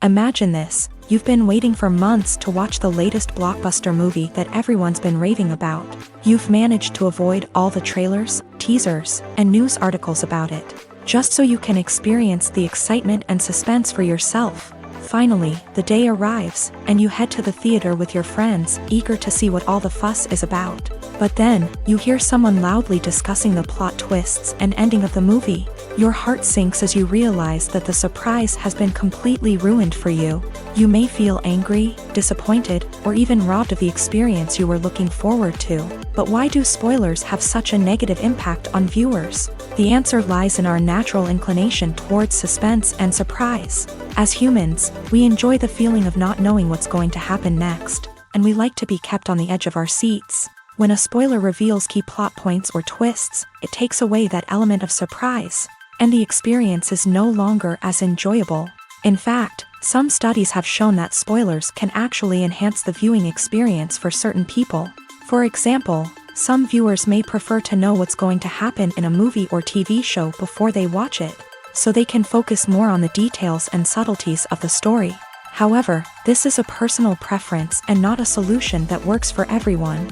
Speaker 1: Imagine this: you've been waiting for months to watch the latest blockbuster movie that everyone's been raving about. You've managed to avoid all the trailers, teasers, and news articles about it, just so you can experience the excitement and suspense for yourself. Finally, the day arrives, and you head to the theater with your friends, eager to see what all the fuss is about. But then, you hear someone loudly discussing the plot twists and ending of the movie. Your heart sinks as you realize that the surprise has been completely ruined for you. You may feel angry, disappointed, or even robbed of the experience you were looking forward to. But why do spoilers have such a negative impact on viewers? The answer lies in our natural inclination towards suspense and surprise. As humans, we enjoy the feeling of not knowing what's going to happen next, and we like to be kept on the edge of our seats. When a spoiler reveals key plot points or twists, it takes away that element of surprise, and the experience is no longer as enjoyable. In fact, some studies have shown that spoilers can actually enhance the viewing experience for certain people. For example, some viewers may prefer to know what's going to happen in a movie or TV show before they watch it, so they can focus more on the details and subtleties of the story. However, this is a personal preference and not a solution that works for everyone.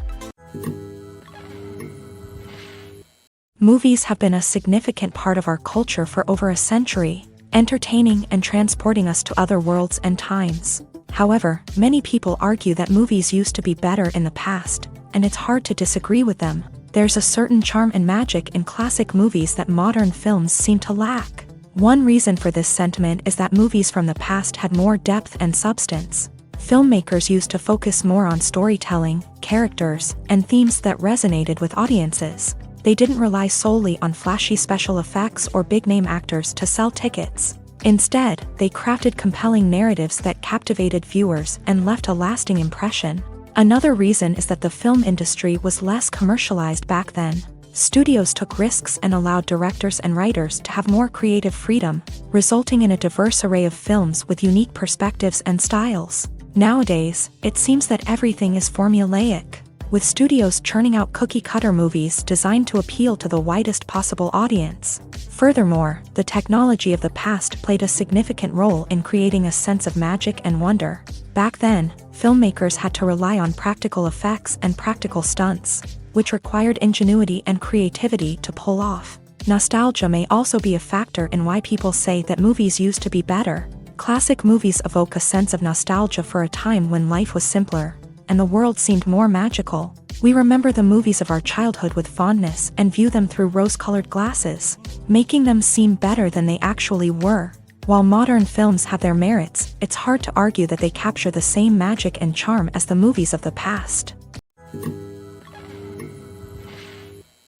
Speaker 1: Movies have been a significant part of our culture for over a century, entertaining and transporting us to other worlds and times. However, many people argue that movies used to be better in the past, and it's hard to disagree with them. There's a certain charm and magic in classic movies that modern films seem to lack. One reason for this sentiment is that movies from the past had more depth and substance. Filmmakers used to focus more on storytelling, characters, and themes that resonated with audiences. They didn't rely solely on flashy special effects or big-name actors to sell tickets. Instead, they crafted compelling narratives that captivated viewers and left a lasting impression. Another reason is that the film industry was less commercialized back then. Studios took risks and allowed directors and writers to have more creative freedom, resulting in a diverse array of films with unique perspectives and styles. Nowadays, it seems that everything is formulaic, with studios churning out cookie-cutter movies designed to appeal to the widest possible audience. Furthermore, the technology of the past played a significant role in creating a sense of magic and wonder. Back then, filmmakers had to rely on practical effects and practical stunts, which required ingenuity and creativity to pull off. Nostalgia may also be a factor in why people say that movies used to be better. Classic movies evoke a sense of nostalgia for a time when life was simpler, and the world seemed more magical. We remember the movies of our childhood with fondness and view them through rose-colored glasses, making them seem better than they actually were. While modern films have their merits, it's hard to argue that they capture the same magic and charm as the movies of the past.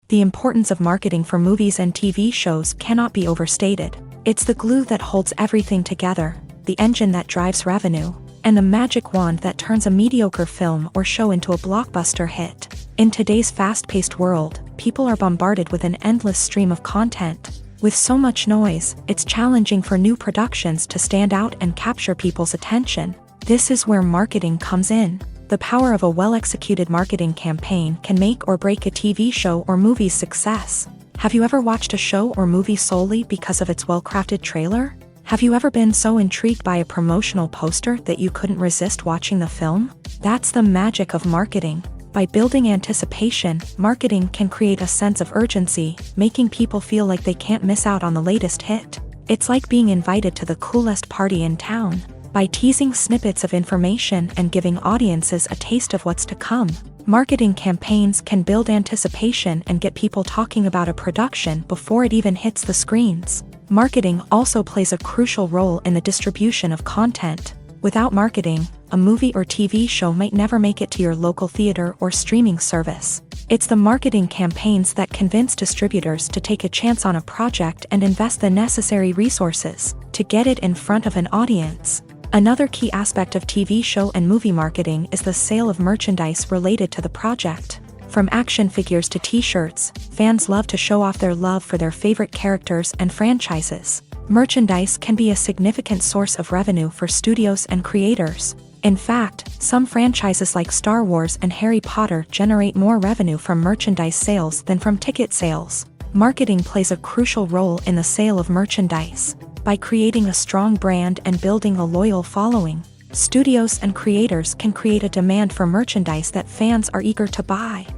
Speaker 1: The importance of marketing for movies and TV shows cannot be overstated. It's the glue that holds everything together, the engine that drives revenue, and the magic wand that turns a mediocre film or show into a blockbuster hit. In today's fast-paced world, people are bombarded with an endless stream of content. With so much noise, it's challenging for new productions to stand out and capture people's attention. This is where marketing comes in. The power of a well-executed marketing campaign can make or break a TV show or movie's success. Have you ever watched a show or movie solely because of its well-crafted trailer? Have you ever been so intrigued by a promotional poster that you couldn't resist watching the film? That's the magic of marketing. By building anticipation, marketing can create a sense of urgency, making people feel like they can't miss out on the latest hit. It's like being invited to the coolest party in town. By teasing snippets of information and giving audiences a taste of what's to come, marketing campaigns can build anticipation and get people talking about a production before it even hits the screens. Marketing also plays a crucial role in the distribution of content. Without marketing, a movie or TV show might never make it to your local theater or streaming service. It's the marketing campaigns that convince distributors to take a chance on a project and invest the necessary resources to get it in front of an audience. Another key aspect of TV show and movie marketing is the sale of merchandise related to the project. From action figures to t-shirts, fans love to show off their love for their favorite characters and franchises. Merchandise can be a significant source of revenue for studios and creators. In fact, some franchises like Star Wars and Harry Potter generate more revenue from merchandise sales than from ticket sales. Marketing plays a crucial role in the sale of merchandise. By creating a strong brand and building a loyal following, studios and creators can create a demand for merchandise that fans are eager to buy.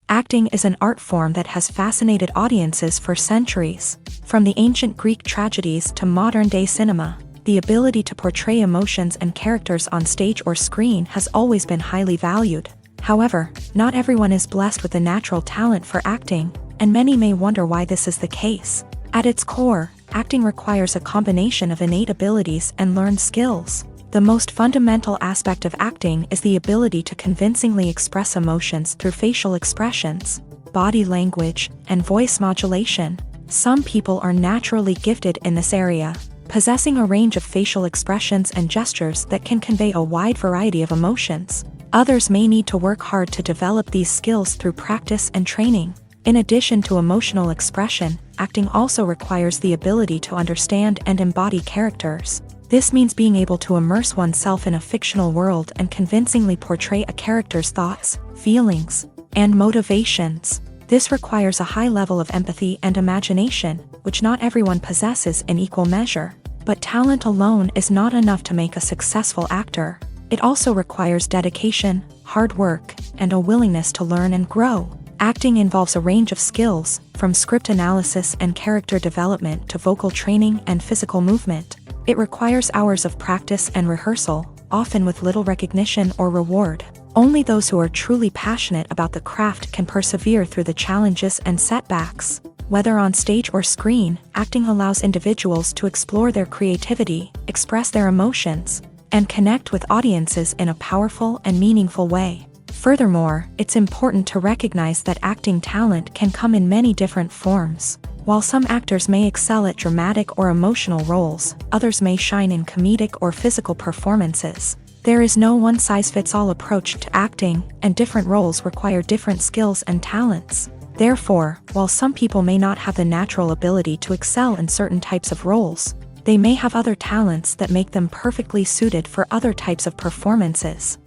Speaker 1: Acting is an art form that has fascinated audiences for centuries. From the ancient Greek tragedies to modern-day cinema, the ability to portray emotions and characters on stage or screen has always been highly valued. However, not everyone is blessed with a natural talent for acting, and many may wonder why this is the case. At its core, acting requires a combination of innate abilities and learned skills. The most fundamental aspect of acting is the ability to convincingly express emotions through facial expressions, body language, and voice modulation. Some people are naturally gifted in this area, possessing a range of facial expressions and gestures that can convey a wide variety of emotions. Others may need to work hard to develop these skills through practice and training. In addition to emotional expression, acting also requires the ability to understand and embody characters. This means being able to immerse oneself in a fictional world and convincingly portray a character's thoughts, feelings, and motivations. This requires a high level of empathy and imagination, which not everyone possesses in equal measure. But talent alone is not enough to make a successful actor. It also requires dedication, hard work, and a willingness to learn and grow. Acting involves a range of skills, from script analysis and character development to vocal training and physical movement. It requires hours of practice and rehearsal, often with little recognition or reward. Only those who are truly passionate about the craft can persevere through the challenges and setbacks. Whether on stage or screen, acting allows individuals to explore their creativity, express their emotions, and connect with audiences in a powerful and meaningful way. Furthermore, it's important to recognize that acting talent can come in many different forms. While some actors may excel at dramatic or emotional roles, others may shine in comedic or physical performances. There is no one-size-fits-all approach to acting, and different roles require different skills and talents. Therefore, while some people may not have the natural ability to excel in certain types of roles, they may have other talents that make them perfectly suited for other types of performances.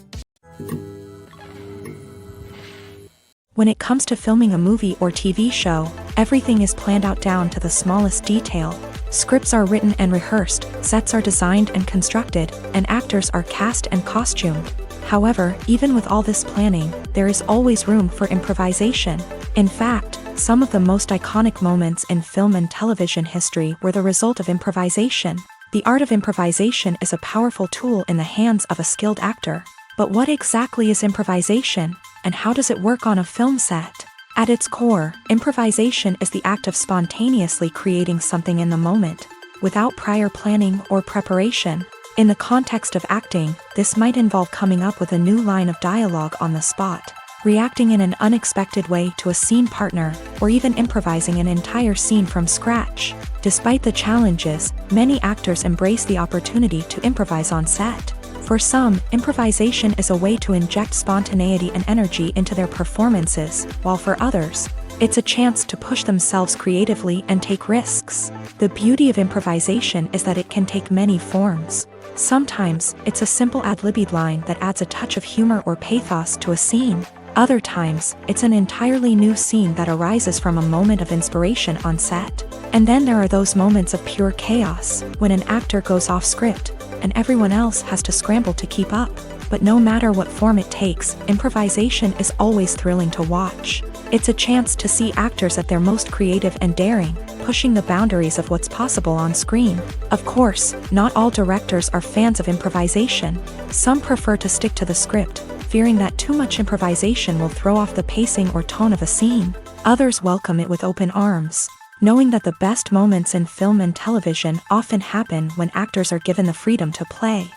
Speaker 1: When it comes to filming a movie or TV show, everything is planned out down to the smallest detail. Scripts are written and rehearsed, sets are designed and constructed, and actors are cast and costumed. However, even with all this planning, there is always room for improvisation. In fact, some of the most iconic moments in film and television history were the result of improvisation. The art of improvisation is a powerful tool in the hands of a skilled actor. But what exactly is improvisation, and how does it work on a film set? At its core, improvisation is the act of spontaneously creating something in the moment, without prior planning or preparation. In the context of acting, this might involve coming up with a new line of dialogue on the spot, reacting in an unexpected way to a scene partner, or even improvising an entire scene from scratch. Despite the challenges, many actors embrace the opportunity to improvise on set. For some, improvisation is a way to inject spontaneity and energy into their performances, while for others, it's a chance to push themselves creatively and take risks. The beauty of improvisation is that it can take many forms. Sometimes, it's a simple ad-libbed line that adds a touch of humor or pathos to a scene. Other times, it's an entirely new scene that arises from a moment of inspiration on set. And then there are those moments of pure chaos, when an actor goes off script, and everyone else has to scramble to keep up. But no matter what form it takes, improvisation is always thrilling to watch. It's a chance to see actors at their most creative and daring, pushing the boundaries of what's possible on screen. Of course, not all directors are fans of improvisation. Some prefer to stick to the script, fearing that too much improvisation will throw off the pacing or tone of a scene. Others welcome it with open arms, knowing that the best moments in film and television often happen when actors are given the freedom to play.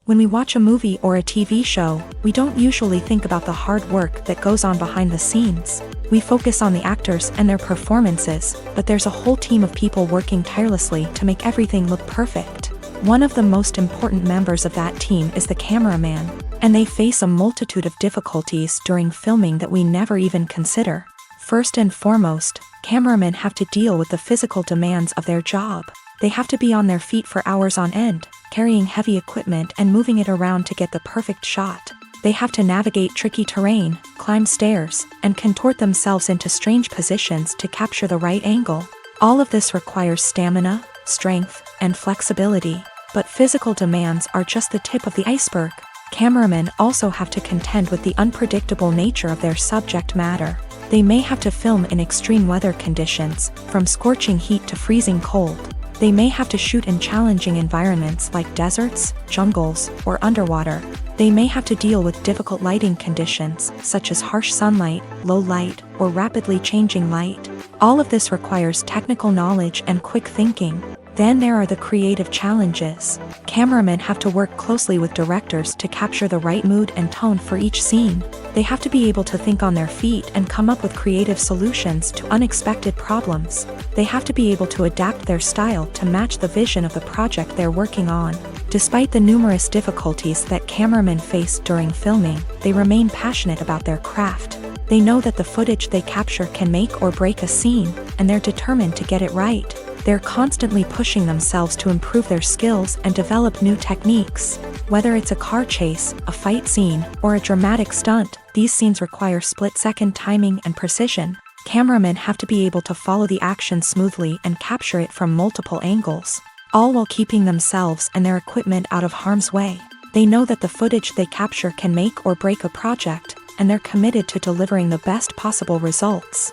Speaker 1: When we watch a movie or a TV show, we don't usually think about the hard work that goes on behind the scenes. We focus on the actors and their performances, but there's a whole team of people working tirelessly to make everything look perfect. One of the most important members of that team is the cameraman, and they face a multitude of difficulties during filming that we never even consider. First and foremost, cameramen have to deal with the physical demands of their job. They have to be on their feet for hours on end, carrying heavy equipment and moving it around to get the perfect shot. They have to navigate tricky terrain, climb stairs, and contort themselves into strange positions to capture the right angle. All of this requires stamina, strength, and flexibility. But physical demands are just the tip of the iceberg. Cameramen also have to contend with the unpredictable nature of their subject matter. They may have to film in extreme weather conditions, from scorching heat to freezing cold. They may have to shoot in challenging environments like deserts, jungles, or underwater. They may have to deal with difficult lighting conditions, such as harsh sunlight, low light, or rapidly changing light. All of this requires technical knowledge and quick thinking. Then there are the creative challenges. Cameramen have to work closely with directors to capture the right mood and tone for each scene. They have to be able to think on their feet and come up with creative solutions to unexpected problems. They have to be able to adapt their style to match the vision of the project they're working on. Despite the numerous difficulties that cameramen face during filming, they remain passionate about their craft. They know that the footage they capture can make or break a scene, and they're determined to get it right. They're constantly pushing themselves to improve their skills and develop new techniques. Whether it's a car chase, a fight scene, or a dramatic stunt, these scenes require split-second timing and precision. Cameramen have to be able to follow the action smoothly and capture it from multiple angles, all while keeping themselves and their equipment out of harm's way. They know that the footage they capture can make or break a project, and they're committed to delivering the best possible results.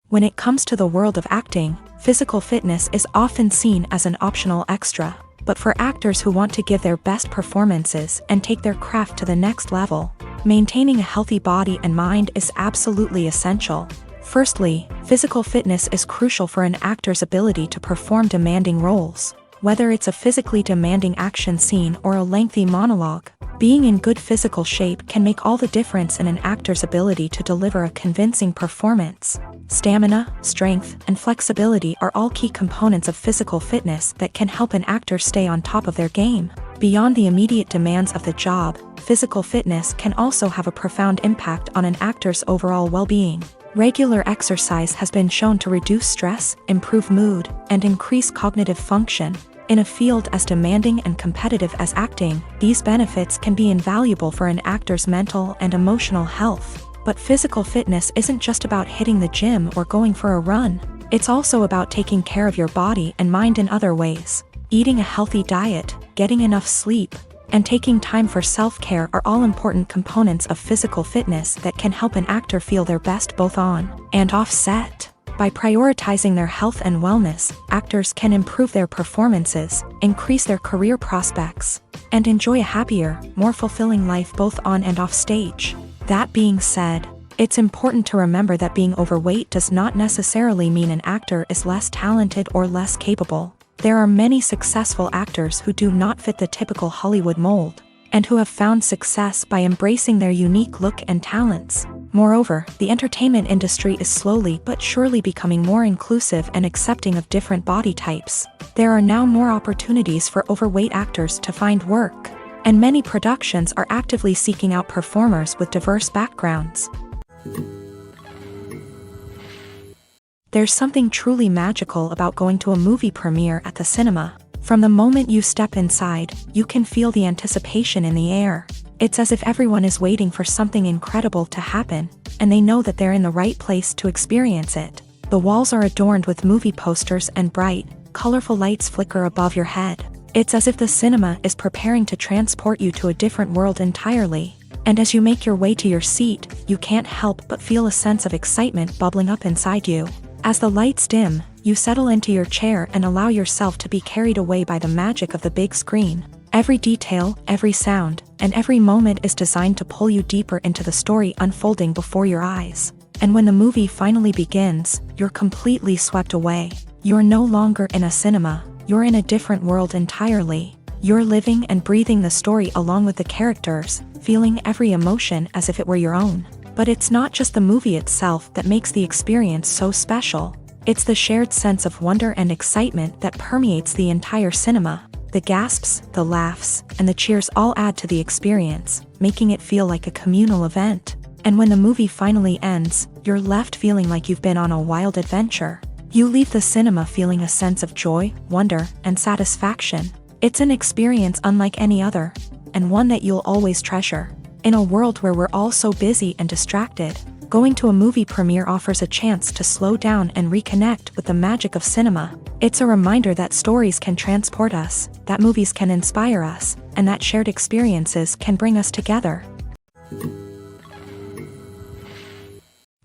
Speaker 1: When it comes to the world of acting, physical fitness is often seen as an optional extra. But for actors who want to give their best performances and take their craft to the next level, maintaining a healthy body and mind is absolutely essential. Firstly, physical fitness is crucial for an actor's ability to perform demanding roles. Whether it's a physically demanding action scene or a lengthy monologue, being in good physical shape can make all the difference in an actor's ability to deliver a convincing performance. Stamina, strength, and flexibility are all key components of physical fitness that can help an actor stay on top of their game. Beyond the immediate demands of the job, physical fitness can also have a profound impact on an actor's overall well-being. Regular exercise has been shown to reduce stress, improve mood, and increase cognitive function. In a field as demanding and competitive as acting, these benefits can be invaluable for an actor's mental and emotional health. But physical fitness isn't just about hitting the gym or going for a run. It's also about taking care of your body and mind in other ways. Eating a healthy diet, getting enough sleep, and taking time for self-care are all important components of physical fitness that can help an actor feel their best both on and off set. By prioritizing their health and wellness, actors can improve their performances, increase their career prospects, and enjoy a happier, more fulfilling life both on and off stage. That being said, it's important to remember that being overweight does not necessarily mean an actor is less talented or less capable. There are many successful actors who do not fit the typical Hollywood mold, and who have found success by embracing their unique look and talents. Moreover, the entertainment industry is slowly but surely becoming more inclusive and accepting of different body types. There are now more opportunities for overweight actors to find work, and many productions are actively seeking out performers with diverse backgrounds. There's something truly magical about going to a movie premiere at the cinema. From the moment you step inside, you can feel the anticipation in the air. It's as if everyone is waiting for something incredible to happen, and they know that they're in the right place to experience it. The walls are adorned with movie posters and bright, colorful lights flicker above your head. It's as if the cinema is preparing to transport you to a different world entirely. And as you make your way to your seat, you can't help but feel a sense of excitement bubbling up inside you. As the lights dim, you settle into your chair and allow yourself to be carried away by the magic of the big screen. Every detail, every sound, and every moment is designed to pull you deeper into the story unfolding before your eyes. And when the movie finally begins, you're completely swept away. You're no longer in a cinema, you're in a different world entirely. You're living and breathing the story along with the characters, feeling every emotion as if it were your own. But it's not just the movie itself that makes the experience so special. It's the shared sense of wonder and excitement that permeates the entire cinema. The gasps, the laughs, and the cheers all add to the experience, making it feel like a communal event. And when the movie finally ends, you're left feeling like you've been on a wild adventure. You leave the cinema feeling a sense of joy, wonder, and satisfaction. It's an experience unlike any other, and one that you'll always treasure. In a world where we're all so busy and distracted, going to a movie premiere offers a chance to slow down and reconnect with the magic of cinema. It's a reminder that stories can transport us, that movies can inspire us, and that shared experiences can bring us together.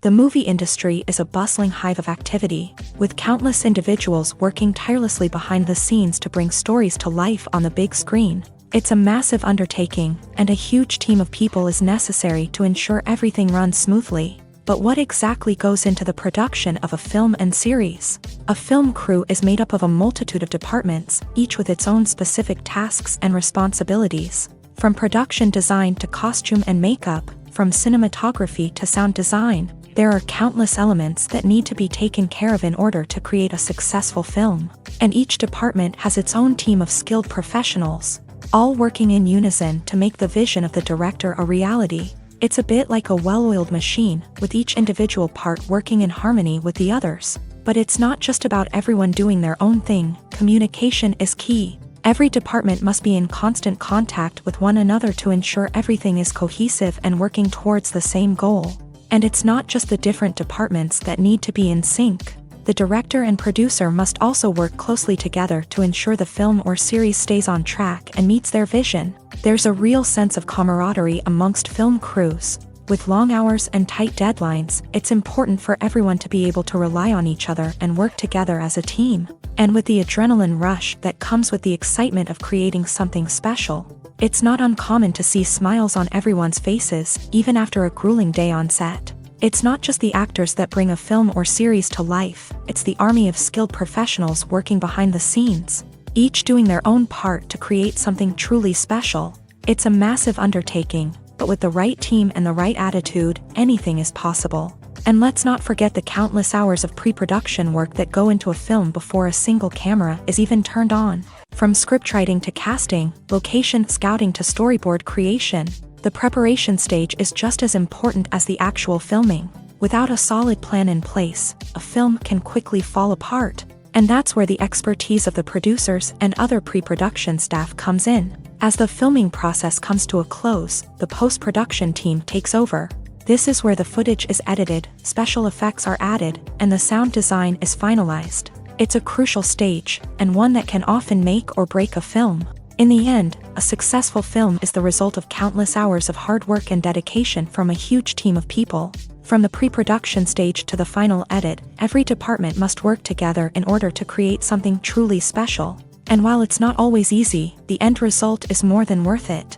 Speaker 1: The movie industry is a bustling hive of activity, with countless individuals working tirelessly behind the scenes to bring stories to life on the big screen. It's a massive undertaking, and a huge team of people is necessary to ensure everything runs smoothly. But what exactly goes into the production of a film and series? A film crew is made up of a multitude of departments, each with its own specific tasks and responsibilities. From production design to costume and makeup, from cinematography to sound design, there are countless elements that need to be taken care of in order to create a successful film. And each department has its own team of skilled professionals, all working in unison to make the vision of the director a reality. It's a bit like a well-oiled machine, with each individual part working in harmony with the others. But it's not just about everyone doing their own thing. Communication is key. Every department must be in constant contact with one another to ensure everything is cohesive and working towards the same goal. And it's not just the different departments that need to be in sync. The director and producer must also work closely together to ensure the film or series stays on track and meets their vision. There's a real sense of camaraderie amongst film crews. With long hours and tight deadlines, it's important for everyone to be able to rely on each other and work together as a team. And with the adrenaline rush that comes with the excitement of creating something special, it's not uncommon to see smiles on everyone's faces, even after a grueling day on set. It's not just the actors that bring a film or series to life, it's the army of skilled professionals working behind the scenes, each doing their own part to create something truly special. It's a massive undertaking, but with the right team and the right attitude, anything is possible. And let's not forget the countless hours of pre-production work that go into a film before a single camera is even turned on. From scriptwriting to casting, location scouting to storyboard creation, the preparation stage is just as important as the actual filming. Without a solid plan in place, a film can quickly fall apart. And that's where the expertise of the producers and other pre-production staff comes in. As the filming process comes to a close, the post-production team takes over. This is where the footage is edited, special effects are added, and the sound design is finalized. It's a crucial stage, and one that can often make or break a film. In the end, a successful film is the result of countless hours of hard work and dedication from a huge team of people. From the pre-production stage to the final edit, every department must work together in order to create something truly special. And while it's not always easy, the end result is more than worth it.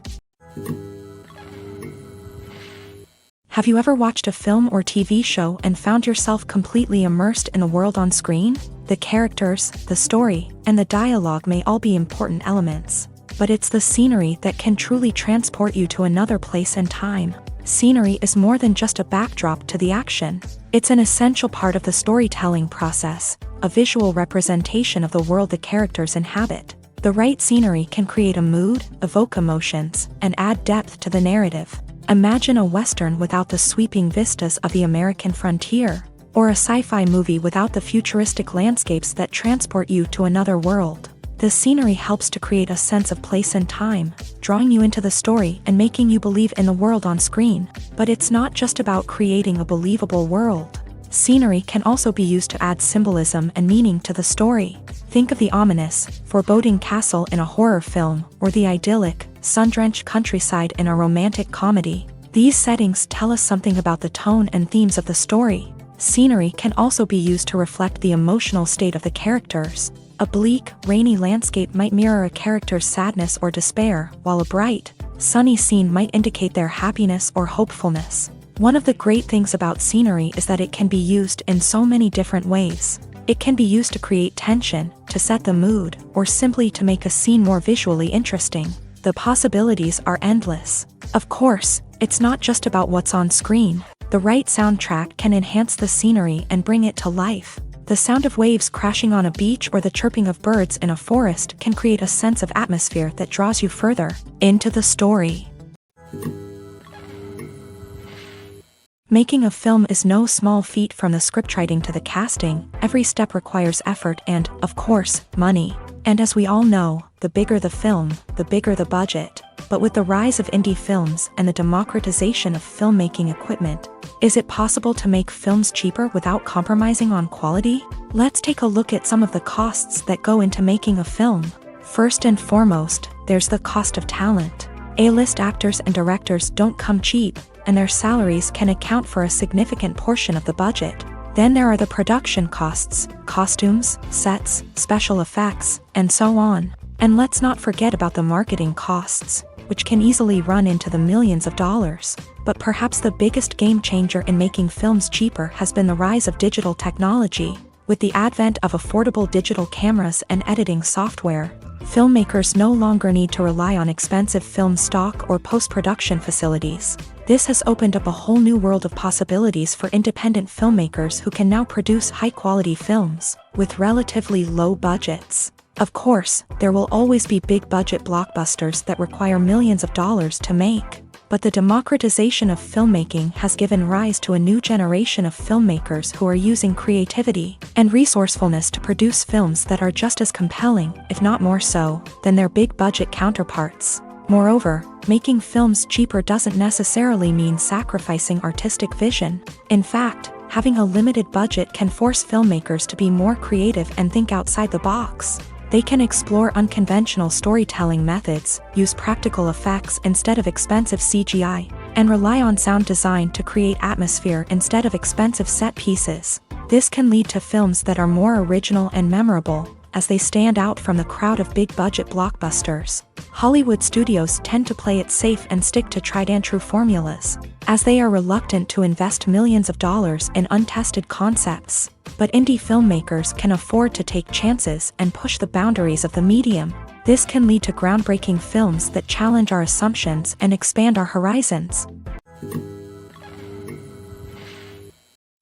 Speaker 1: Have you ever watched a film or TV show and found yourself completely immersed in the world on screen? The characters, the story, and the dialogue may all be important elements, but it's the scenery that can truly transport you to another place and time. Scenery is more than just a backdrop to the action. It's an essential part of the storytelling process, a visual representation of the world the characters inhabit. The right scenery can create a mood, evoke emotions, and add depth to the narrative. Imagine a Western without the sweeping vistas of the American frontier, or a sci-fi movie without the futuristic landscapes that transport you to another world. The scenery helps to create a sense of place and time, drawing you into the story and making you believe in the world on screen. But it's not just about creating a believable world. Scenery can also be used to add symbolism and meaning to the story. Think of the ominous, foreboding castle in a horror film, or the idyllic, sun-drenched countryside in a romantic comedy. These settings tell us something about the tone and themes of the story. Scenery can also be used to reflect the emotional state of the characters. A bleak, rainy landscape might mirror a character's sadness or despair, while a bright, sunny scene might indicate their happiness or hopefulness. One of the great things about scenery is that it can be used in so many different ways. It can be used to create tension, to set the mood, or simply to make a scene more visually interesting. The possibilities are endless. Of course, it's not just about what's on screen. The right soundtrack can enhance the scenery and bring it to life. The sound of waves crashing on a beach or the chirping of birds in a forest can create a sense of atmosphere that draws you further into the story. Making a film is no small feat. From the scriptwriting to the casting. Every step requires effort and, of course, money. And as we all know, the bigger the film, the bigger the budget. But with the rise of indie films and the democratization of filmmaking equipment, is it possible to make films cheaper without compromising on quality? Let's take a look at some of the costs that go into making a film. First and foremost, there's the cost of talent. A-list actors and directors don't come cheap, and their salaries can account for a significant portion of the budget. Then there are the production costs, costumes, sets, special effects, and so on. And let's not forget about the marketing costs, which can easily run into the millions of dollars. But perhaps the biggest game changer in making films cheaper has been the rise of digital technology. With the advent of affordable digital cameras and editing software, filmmakers no longer need to rely on expensive film stock or post-production facilities. This has opened up a whole new world of possibilities for independent filmmakers who can now produce high-quality films with relatively low budgets. Of course, there will always be big-budget blockbusters that require millions of dollars to make. But the democratization of filmmaking has given rise to a new generation of filmmakers who are using creativity and resourcefulness to produce films that are just as compelling, if not more so, than their big-budget counterparts. Moreover, making films cheaper doesn't necessarily mean sacrificing artistic vision. In fact, having a limited budget can force filmmakers to be more creative and think outside the box. They can explore unconventional storytelling methods, use practical effects instead of expensive CGI, and rely on sound design to create atmosphere instead of expensive set pieces. This can lead to films that are more original and memorable, as they stand out from the crowd of big-budget blockbusters. Hollywood studios tend to play it safe and stick to tried-and-true formulas, as they are reluctant to invest millions of dollars in untested concepts. But indie filmmakers can afford to take chances and push the boundaries of the medium. This can lead to groundbreaking films that challenge our assumptions and expand our horizons.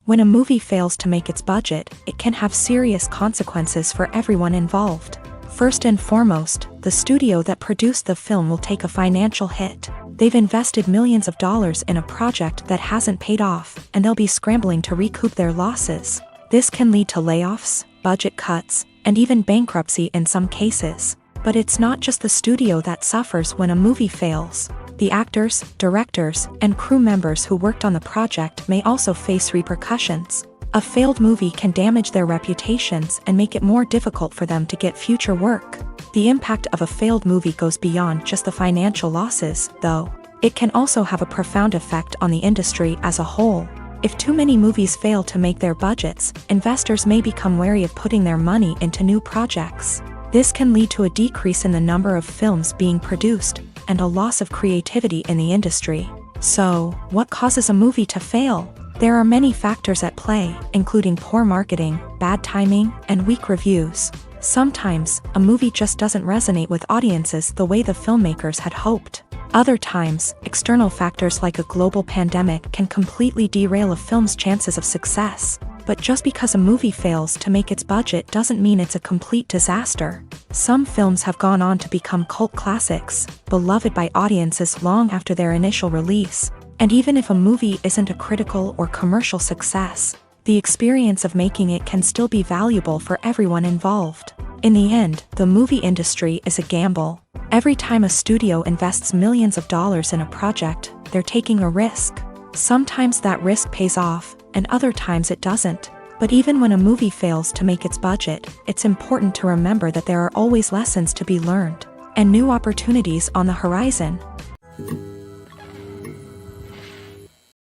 Speaker 1: When a movie fails to make its budget, it can have serious consequences for everyone involved. First and foremost, the studio that produced the film will take a financial hit. They've invested millions of dollars in a project that hasn't paid off, and they'll be scrambling to recoup their losses. This can lead to layoffs, budget cuts, and even bankruptcy in some cases. But it's not just the studio that suffers when a movie fails. The actors, directors, and crew members who worked on the project may also face repercussions. A failed movie can damage their reputations and make it more difficult for them to get future work. The impact of a failed movie goes beyond just the financial losses, though. It can also have a profound effect on the industry as a whole. If too many movies fail to make their budgets, investors may become wary of putting their money into new projects. This can lead to a decrease in the number of films being produced, and a loss of creativity in the industry. So, what causes a movie to fail? There are many factors at play, including poor marketing, bad timing, and weak reviews. Sometimes, a movie just doesn't resonate with audiences the way the filmmakers had hoped. Other times, external factors like a global pandemic can completely derail a film's chances of success. But just because a movie fails to make its budget doesn't mean it's a complete disaster. Some films have gone on to become cult classics, beloved by audiences long after their initial release. And even if a movie isn't a critical or commercial success, the experience of making it can still be valuable for everyone involved. In the end, the movie industry is a gamble. Every time a studio invests millions of dollars in a project, they're taking a risk. Sometimes that risk pays off, and other times it doesn't. But even when a movie fails to make its budget, it's important to remember that there are always lessons to be learned, and new opportunities on the horizon.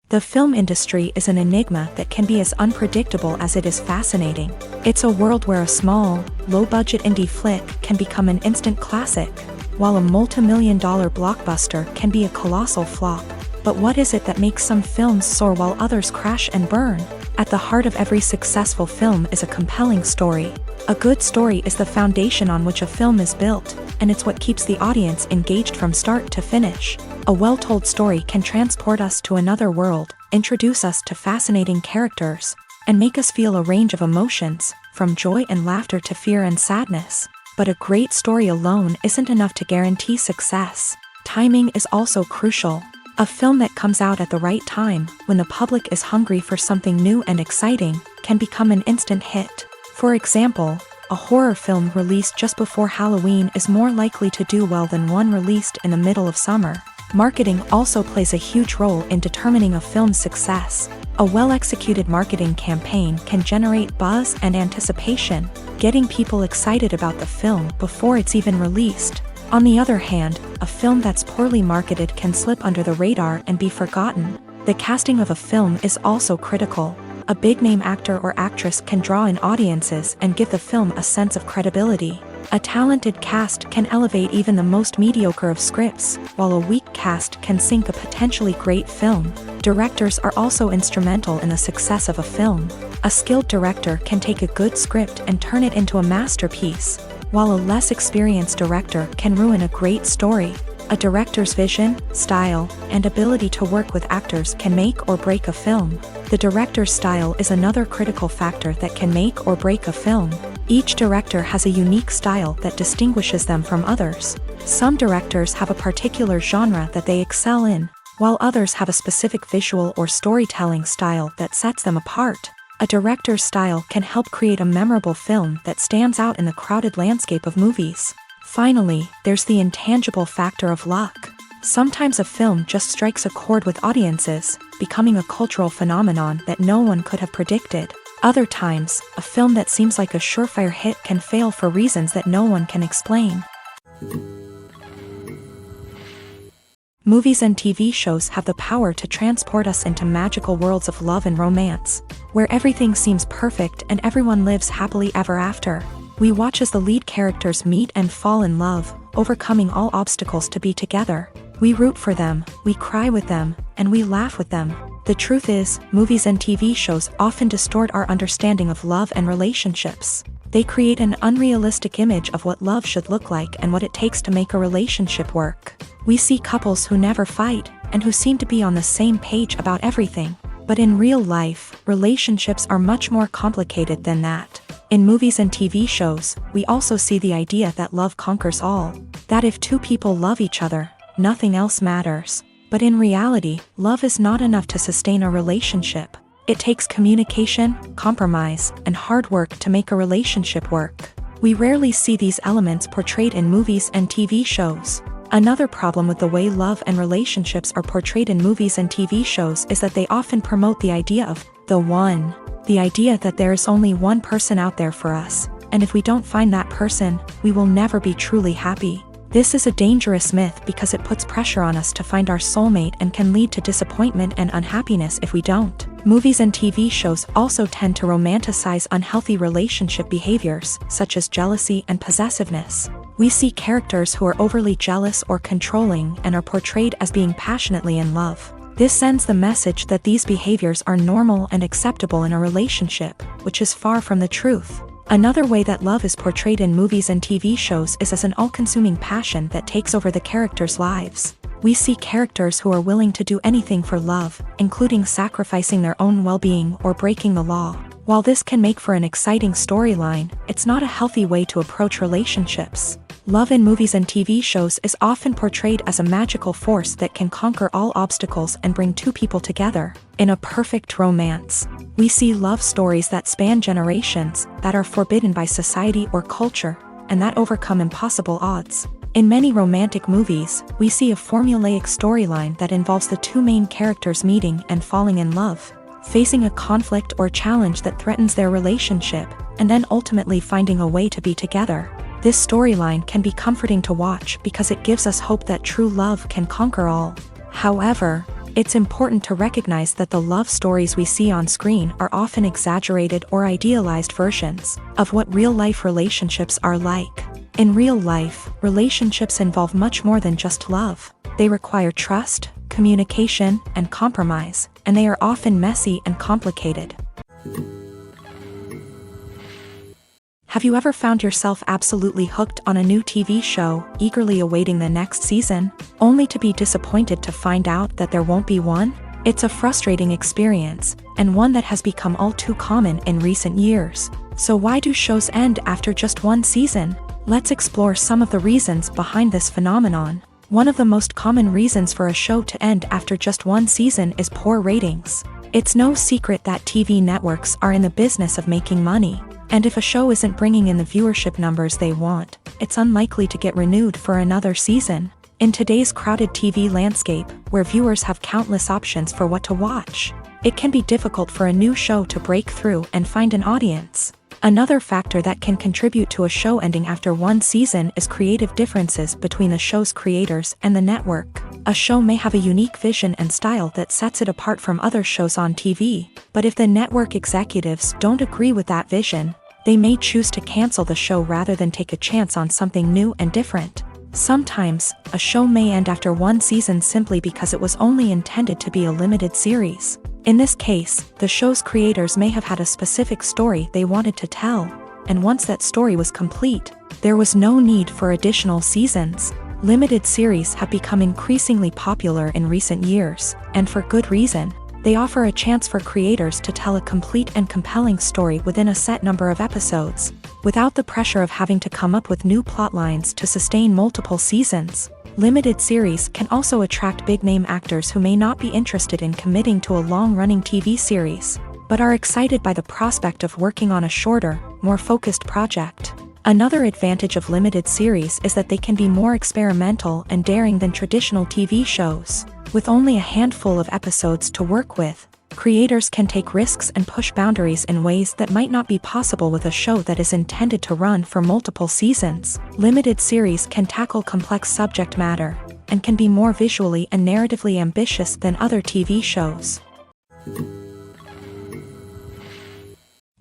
Speaker 1: The film industry is an enigma that can be as unpredictable as it is fascinating. It's a world where a small, low-budget indie flick can become an instant classic, while a multi-million-dollar blockbuster can be a colossal flop. But what is it that makes some films soar while others crash and burn? At the heart of every successful film is a compelling story. A good story is the foundation on which a film is built, and it's what keeps the audience engaged from start to finish. A well-told story can transport us to another world, introduce us to fascinating characters, and make us feel a range of emotions, from joy and laughter to fear and sadness. But a great story alone isn't enough to guarantee success. Timing is also crucial. A film that comes out at the right time, when the public is hungry for something new and exciting, can become an instant hit. For example, a horror film released just before Halloween is more likely to do well than one released in the middle of summer. Marketing also plays a huge role in determining a film's success. A well-executed marketing campaign can generate buzz and anticipation, getting people excited about the film before it's even released. On the other hand, a film that's poorly marketed can slip under the radar and be forgotten. The casting of a film is also critical. A big-name actor or actress can draw in audiences and give the film a sense of credibility. A talented cast can elevate even the most mediocre of scripts, while a weak cast can sink a potentially great film. Directors are also instrumental in the success of a film. A skilled director can take a good script and turn it into a masterpiece, while a less experienced director can ruin a great story. A director's vision, style, and ability to work with actors can make or break a film. The director's style is another critical factor that can make or break a film. Each director has a unique style that distinguishes them from others. Some directors have a particular genre that they excel in, while others have a specific visual or storytelling style that sets them apart. A director's style can help create a memorable film that stands out in the crowded landscape of movies. Finally, there's the intangible factor of luck. Sometimes a film just strikes a chord with audiences, becoming a cultural phenomenon that no one could have predicted. Other times, a film that seems like a surefire hit can fail for reasons that no one can explain. Movies and TV shows have the power to transport us into magical worlds of love and romance, where everything seems perfect and everyone lives happily ever after. We watch as the lead characters meet and fall in love, overcoming all obstacles to be together. We root for them, we cry with them, and we laugh with them. The truth is, movies and TV shows often distort our understanding of love and relationships. They create an unrealistic image of what love should look like and what it takes to make a relationship work. We see couples who never fight, and who seem to be on the same page about everything. But in real life, relationships are much more complicated than that. In movies and TV shows, we also see the idea that love conquers all. That if two people love each other, nothing else matters. But in reality, love is not enough to sustain a relationship. It takes communication, compromise, and hard work to make a relationship work. We rarely see these elements portrayed in movies and TV shows. Another problem with the way love and relationships are portrayed in movies and TV shows is that they often promote the idea of the one. The idea that there is only one person out there for us, and if we don't find that person, we will never be truly happy. This is a dangerous myth because it puts pressure on us to find our soulmate and can lead to disappointment and unhappiness if we don't. Movies and TV shows also tend to romanticize unhealthy relationship behaviors, such as jealousy and possessiveness. We see characters who are overly jealous or controlling and are portrayed as being passionately in love. This sends the message that these behaviors are normal and acceptable in a relationship, which is far from the truth. Another way that love is portrayed in movies and TV shows is as an all-consuming passion that takes over the characters' lives. We see characters who are willing to do anything for love, including sacrificing their own well-being or breaking the law. While this can make for an exciting storyline, it's not a healthy way to approach relationships. Love in movies and TV shows is often portrayed as a magical force that can conquer all obstacles and bring two people together. In a perfect romance, we see love stories that span generations, that are forbidden by society or culture, and that overcome impossible odds. In many romantic movies, we see a formulaic storyline that involves the two main characters meeting and falling in love, facing a conflict or challenge that threatens their relationship, and then ultimately finding a way to be together. This storyline can be comforting to watch because it gives us hope that true love can conquer all. However, it's important to recognize that the love stories we see on screen are often exaggerated or idealized versions of what real-life relationships are like. In real life, relationships involve much more than just love. They require trust, communication, and compromise, and they are often messy and complicated. Have you ever found yourself absolutely hooked on a new TV show, eagerly awaiting the next season, only to be disappointed to find out that there won't be one? It's a frustrating experience, and one that has become all too common in recent years. So why do shows end after just one season? Let's explore some of the reasons behind this phenomenon. One of the most common reasons for a show to end after just one season is poor ratings. It's no secret that TV networks are in the business of making money. And if a show isn't bringing in the viewership numbers they want, it's unlikely to get renewed for another season. In today's crowded TV landscape, where viewers have countless options for what to watch, it can be difficult for a new show to break through and find an audience. Another factor that can contribute to a show ending after one season is creative differences between the show's creators and the network. A show may have a unique vision and style that sets it apart from other shows on TV, but if the network executives don't agree with that vision, they may choose to cancel the show rather than take a chance on something new and different. Sometimes, a show may end after one season simply because it was only intended to be a limited series. In this case, the show's creators may have had a specific story they wanted to tell, and once that story was complete, there was no need for additional seasons. Limited series have become increasingly popular in recent years, and for good reason. They offer a chance for creators to tell a complete and compelling story within a set number of episodes, without the pressure of having to come up with new plotlines to sustain multiple seasons. Limited series can also attract big-name actors who may not be interested in committing to a long-running TV series, but are excited by the prospect of working on a shorter, more focused project. Another advantage of limited series is that they can be more experimental and daring than traditional TV shows. With only a handful of episodes to work with, creators can take risks and push boundaries in ways that might not be possible with a show that is intended to run for multiple seasons. Limited series can tackle complex subject matter, and can be more visually and narratively ambitious than other TV shows.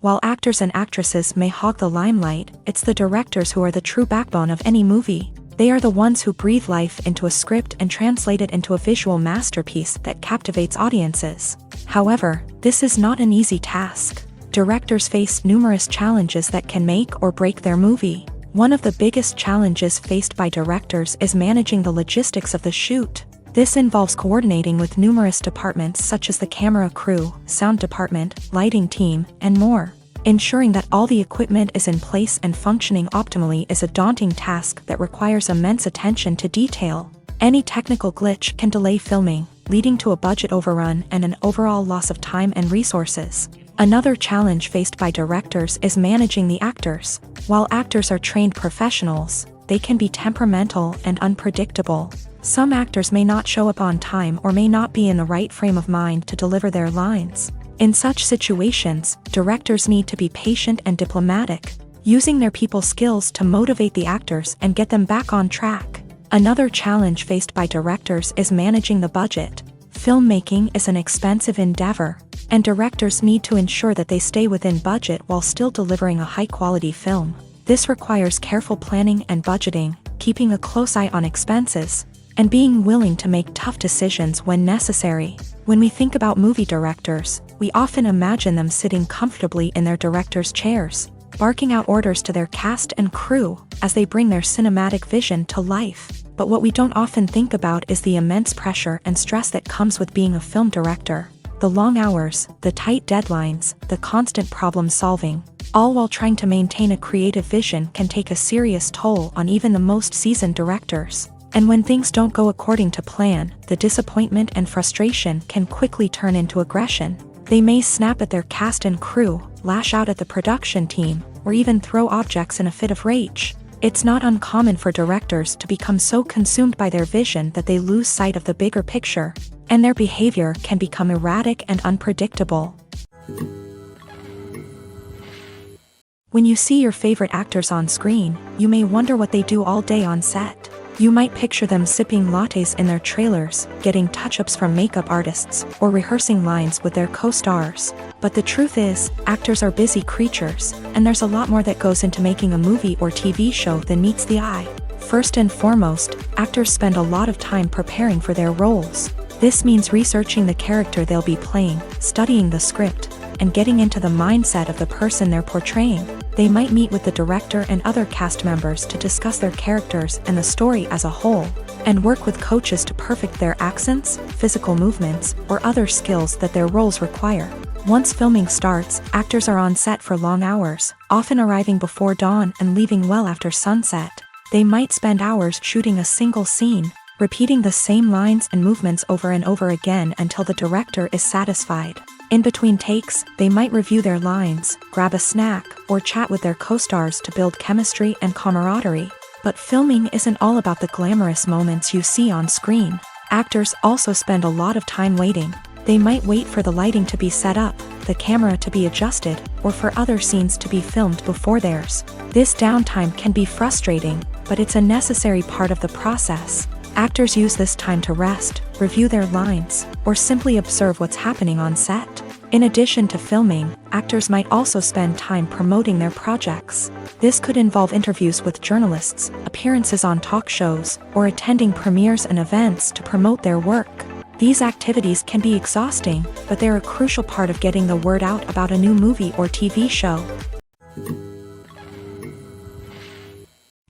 Speaker 1: While actors and actresses may hog the limelight, it's the directors who are the true backbone of any movie. They are the ones who breathe life into a script and translate it into a visual masterpiece that captivates audiences. However, this is not an easy task. Directors face numerous challenges that can make or break their movie. One of the biggest challenges faced by directors is managing the logistics of the shoot. This involves coordinating with numerous departments such as the camera crew, sound department, lighting team, and more. Ensuring that all the equipment is in place and functioning optimally is a daunting task that requires immense attention to detail. Any technical glitch can delay filming, leading to a budget overrun and an overall loss of time and resources. Another challenge faced by directors is managing the actors. While actors are trained professionals, they can be temperamental and unpredictable. Some actors may not show up on time or may not be in the right frame of mind to deliver their lines. In such situations, directors need to be patient and diplomatic, using their people skills to motivate the actors and get them back on track. Another challenge faced by directors is managing the budget. Filmmaking is an expensive endeavor, and directors need to ensure that they stay within budget while still delivering a high-quality film. This requires careful planning and budgeting, keeping a close eye on expenses, and being willing to make tough decisions when necessary. When we think about movie directors, we often imagine them sitting comfortably in their director's chairs, barking out orders to their cast and crew as they bring their cinematic vision to life. But what we don't often think about is the immense pressure and stress that comes with being a film director. The long hours, the tight deadlines, the constant problem solving, all while trying to maintain a creative vision can take a serious toll on even the most seasoned directors. And when things don't go according to plan, the disappointment and frustration can quickly turn into aggression. They may snap at their cast and crew, lash out at the production team, or even throw objects in a fit of rage. It's not uncommon for directors to become so consumed by their vision that they lose sight of the bigger picture, and their behavior can become erratic and unpredictable. When you see your favorite actors on screen, you may wonder what they do all day on set. You might picture them sipping lattes in their trailers, getting touch-ups from makeup artists, or rehearsing lines with their co-stars. But the truth is, actors are busy creatures, and there's a lot more that goes into making a movie or TV show than meets the eye. First and foremost, actors spend a lot of time preparing for their roles. This means researching the character they'll be playing, studying the script, and getting into the mindset of the person they're portraying. They might meet with the director and other cast members to discuss their characters and the story as a whole, and work with coaches to perfect their accents, physical movements, or other skills that their roles require. Once filming starts, actors are on set for long hours, often arriving before dawn and leaving well after sunset. They might spend hours shooting a single scene, repeating the same lines and movements over and over again until the director is satisfied. In between takes, they might review their lines, grab a snack, or chat with their co-stars to build chemistry and camaraderie. But filming isn't all about the glamorous moments you see on screen. Actors also spend a lot of time waiting. They might wait for the lighting to be set up, the camera to be adjusted, or for other scenes to be filmed before theirs. This downtime can be frustrating, but it's a necessary part of the process. Actors use this time to rest, review their lines, or simply observe what's happening on set. In addition to filming, actors might also spend time promoting their projects. This could involve interviews with journalists, appearances on talk shows, or attending premieres and events to promote their work. These activities can be exhausting, but they're a crucial part of getting the word out about a new movie or TV show.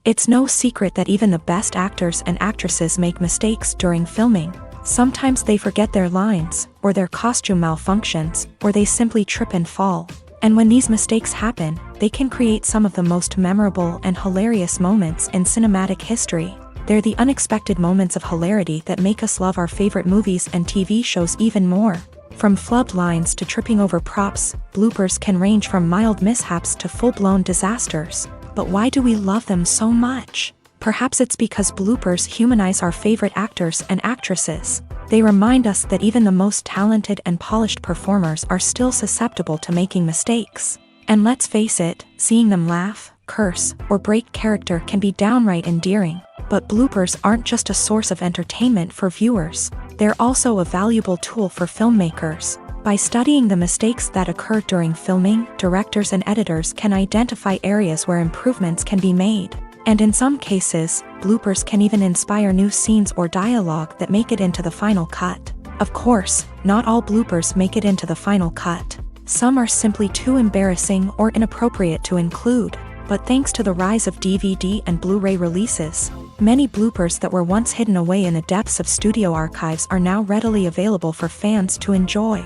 Speaker 1: It's no secret that even the best actors and actresses make mistakes during filming. Sometimes they forget their lines, or their costume malfunctions, or they simply trip and fall. And when these mistakes happen, they can create some of the most memorable and hilarious moments in cinematic history. They're the unexpected moments of hilarity that make us love our favorite movies and TV shows even more. From flubbed lines to tripping over props, bloopers can range from mild mishaps to full-blown disasters. But why do we love them so much? Perhaps it's because bloopers humanize our favorite actors and actresses. They remind us that even the most talented and polished performers are still susceptible to making mistakes. And let's face it, seeing them laugh, curse, or break character can be downright endearing. But bloopers aren't just a source of entertainment for viewers. They're also a valuable tool for filmmakers. By studying the mistakes that occur during filming, directors and editors can identify areas where improvements can be made. And in some cases, bloopers can even inspire new scenes or dialogue that make it into the final cut. Of course, not all bloopers make it into the final cut. Some are simply too embarrassing or inappropriate to include. But thanks to the rise of DVD and Blu-ray releases, many bloopers that were once hidden away in the depths of studio archives are now readily available for fans to enjoy.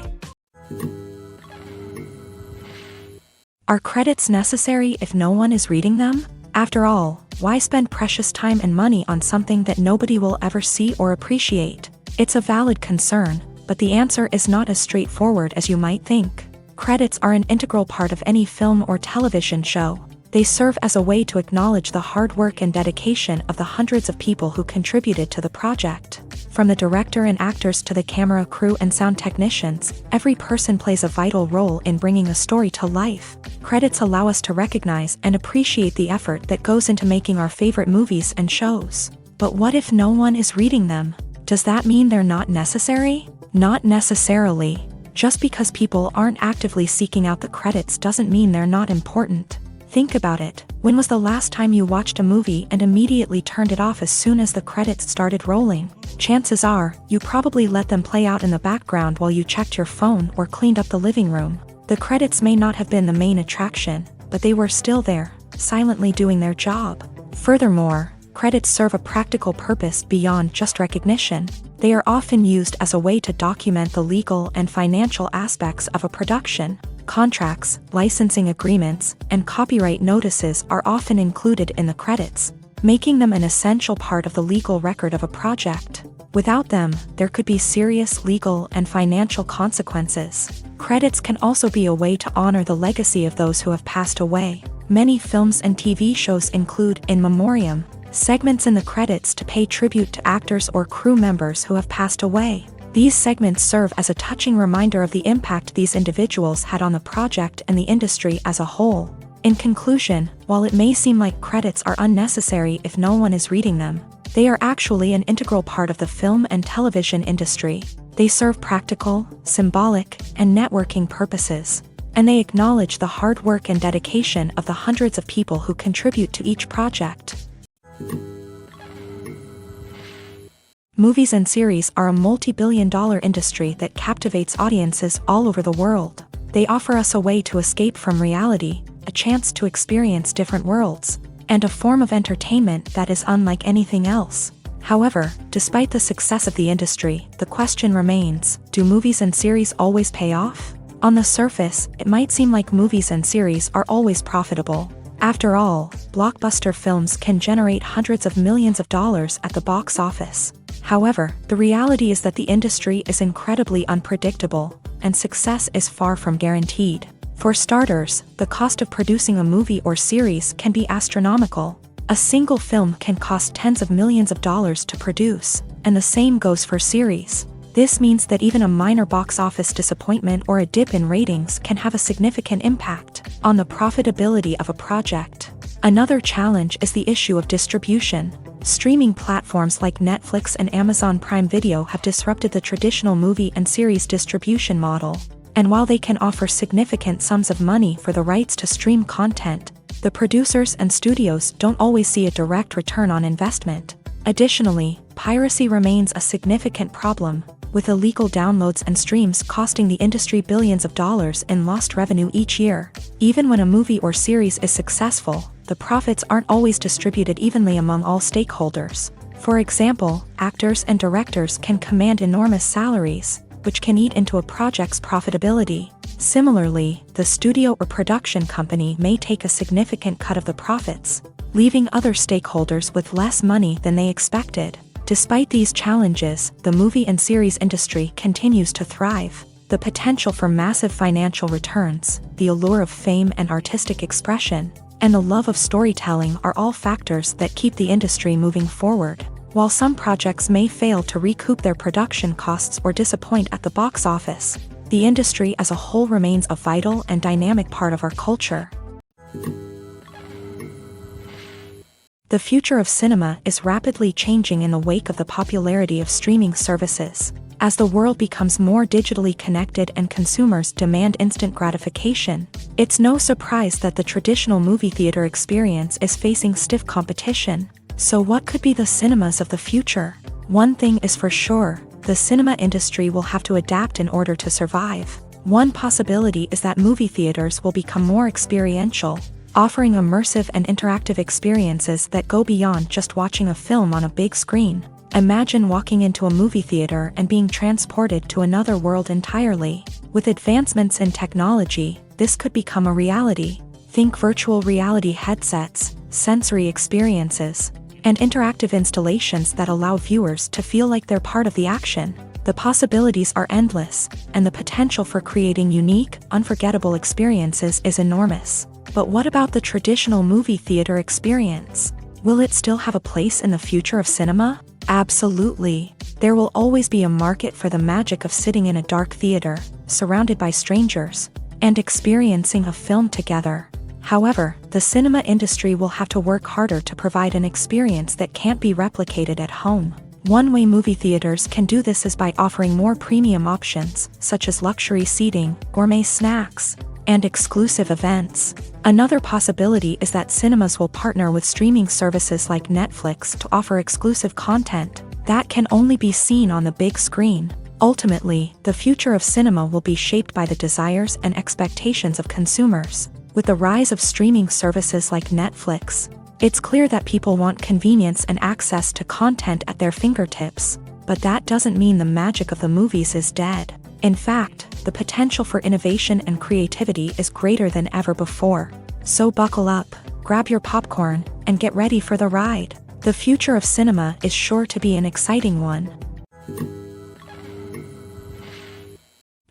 Speaker 1: Are credits necessary if no one is reading them? After all, why spend precious time and money on something that nobody will ever see or appreciate? It's a valid concern, but the answer is not as straightforward as you might think. Credits are an integral part of any film or television show. They serve as a way to acknowledge the hard work and dedication of the hundreds of people who contributed to the project. From the director and actors to the camera crew and sound technicians, every person plays a vital role in bringing a story to life. Credits allow us to recognize and appreciate the effort that goes into making our favorite movies and shows. But what if no one is reading them? Does that mean they're not necessary? Not necessarily. Just because people aren't actively seeking out the credits doesn't mean they're not important. Think about it. When was the last time you watched a movie and immediately turned it off as soon as the credits started rolling? Chances are, you probably let them play out in the background while you checked your phone or cleaned up the living room. The credits may not have been the main attraction, but they were still there, silently doing their job. Furthermore, credits serve a practical purpose beyond just recognition. They are often used as a way to document the legal and financial aspects of a production. Contracts, licensing agreements, and copyright notices are often included in the credits, making them an essential part of the legal record of a project. Without them, there could be serious legal and financial consequences. Credits can also be a way to honor the legacy of those who have passed away. Many films and TV shows include in memoriam segments in the credits to pay tribute to actors or crew members who have passed away. These segments serve as a touching reminder of the impact these individuals had on the project and the industry as a whole. In conclusion, while it may seem like credits are unnecessary if no one is reading them, they are actually an integral part of the film and television industry. They serve practical, symbolic, and networking purposes, and they acknowledge the hard work and dedication of the hundreds of people who contribute to each project. Movies and series are a multi-billion-dollar industry that captivates audiences all over the world. They offer us a way to escape from reality, a chance to experience different worlds, and a form of entertainment that is unlike anything else. However, despite the success of the industry, the question remains, do movies and series always pay off? On the surface, it might seem like movies and series are always profitable. After all, blockbuster films can generate hundreds of millions of dollars at the box office. However, the reality is that the industry is incredibly unpredictable, and success is far from guaranteed. For starters, the cost of producing a movie or series can be astronomical. A single film can cost tens of millions of dollars to produce, and the same goes for series. This means that even a minor box office disappointment or a dip in ratings can have a significant impact on the profitability of a project. Another challenge is the issue of distribution. Streaming platforms like Netflix and Amazon Prime Video have disrupted the traditional movie and series distribution model. And while they can offer significant sums of money for the rights to stream content, the producers and studios don't always see a direct return on investment. Additionally, piracy remains a significant problem, with illegal downloads and streams costing the industry billions of dollars in lost revenue each year. Even when a movie or series is successful, the profits aren't always distributed evenly among all stakeholders. For example, actors and directors can command enormous salaries, which can eat into a project's profitability. Similarly, the studio or production company may take a significant cut of the profits, leaving other stakeholders with less money than they expected. Despite these challenges, the movie and series industry continues to thrive. The potential for massive financial returns, the allure of fame and artistic expression, and the love of storytelling are all factors that keep the industry moving forward. While some projects may fail to recoup their production costs or disappoint at the box office, the industry as a whole remains a vital and dynamic part of our culture. The future of cinema is rapidly changing in the wake of the popularity of streaming services. As the world becomes more digitally connected and consumers demand instant gratification, it's no surprise that the traditional movie theater experience is facing stiff competition. So what could be the cinemas of the future? One thing is for sure, the cinema industry will have to adapt in order to survive. One possibility is that movie theaters will become more experiential, offering immersive and interactive experiences that go beyond just watching a film on a big screen. Imagine walking into a movie theater and being transported to another world entirely. With advancements in technology, this could become a reality. Think virtual reality headsets, sensory experiences, and interactive installations that allow viewers to feel like they're part of the action. The possibilities are endless, and the potential for creating unique, unforgettable experiences is enormous. But what about the traditional movie theater experience? Will it still have a place in the future of cinema? Absolutely. There will always be a market for the magic of sitting in a dark theater, surrounded by strangers, and experiencing a film together. However, the cinema industry will have to work harder to provide an experience that can't be replicated at home. One way movie theaters can do this is by offering more premium options, such as luxury seating, gourmet snacks, and exclusive events. Another possibility is that cinemas will partner with streaming services like Netflix to offer exclusive content that can only be seen on the big screen. Ultimately, the future of cinema will be shaped by the desires and expectations of consumers. With the rise of streaming services like Netflix, it's clear that people want convenience and access to content at their fingertips. But that doesn't mean the magic of the movies is dead. In fact, the potential for innovation and creativity is greater than ever before. So buckle up, grab your popcorn, and get ready for the ride. The future of cinema is sure to be an exciting one.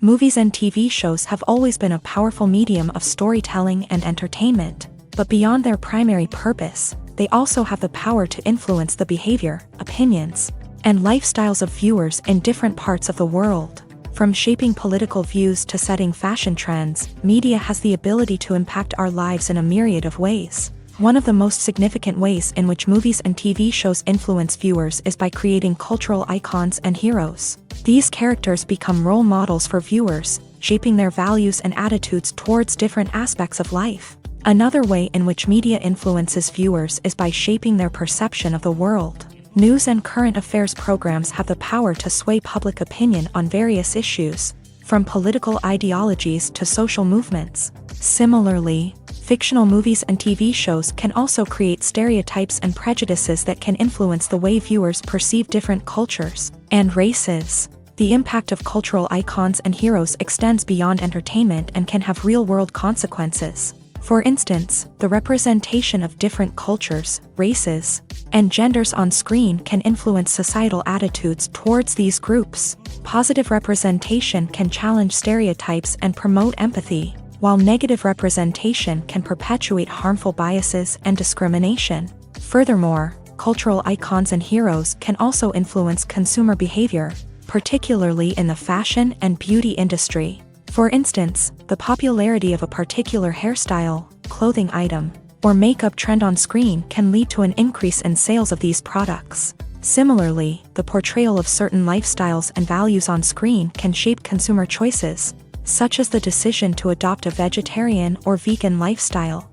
Speaker 1: Movies and TV shows have always been a powerful medium of storytelling and entertainment, but beyond their primary purpose, they also have the power to influence the behavior, opinions, and lifestyles of viewers in different parts of the world. From shaping political views to setting fashion trends, media has the ability to impact our lives in a myriad of ways. One of the most significant ways in which movies and TV shows influence viewers is by creating cultural icons and heroes. These characters become role models for viewers, shaping their values and attitudes towards different aspects of life. Another way in which media influences viewers is by shaping their perception of the world. News and current affairs programs have the power to sway public opinion on various issues, from political ideologies to social movements. Similarly, fictional movies and TV shows can also create stereotypes and prejudices that can influence the way viewers perceive different cultures and races. The impact of cultural icons and heroes extends beyond entertainment and can have real-world consequences. For instance, the representation of different cultures, races, and genders on screen can influence societal attitudes towards these groups. Positive representation can challenge stereotypes and promote empathy, while negative representation can perpetuate harmful biases and discrimination. Furthermore, cultural icons and heroes can also influence consumer behavior, particularly in the fashion and beauty industry. For instance, the popularity of a particular hairstyle, clothing item, or makeup trend on screen can lead to an increase in sales of these products. Similarly, the portrayal of certain lifestyles and values on screen can shape consumer choices, such as the decision to adopt a vegetarian or vegan lifestyle.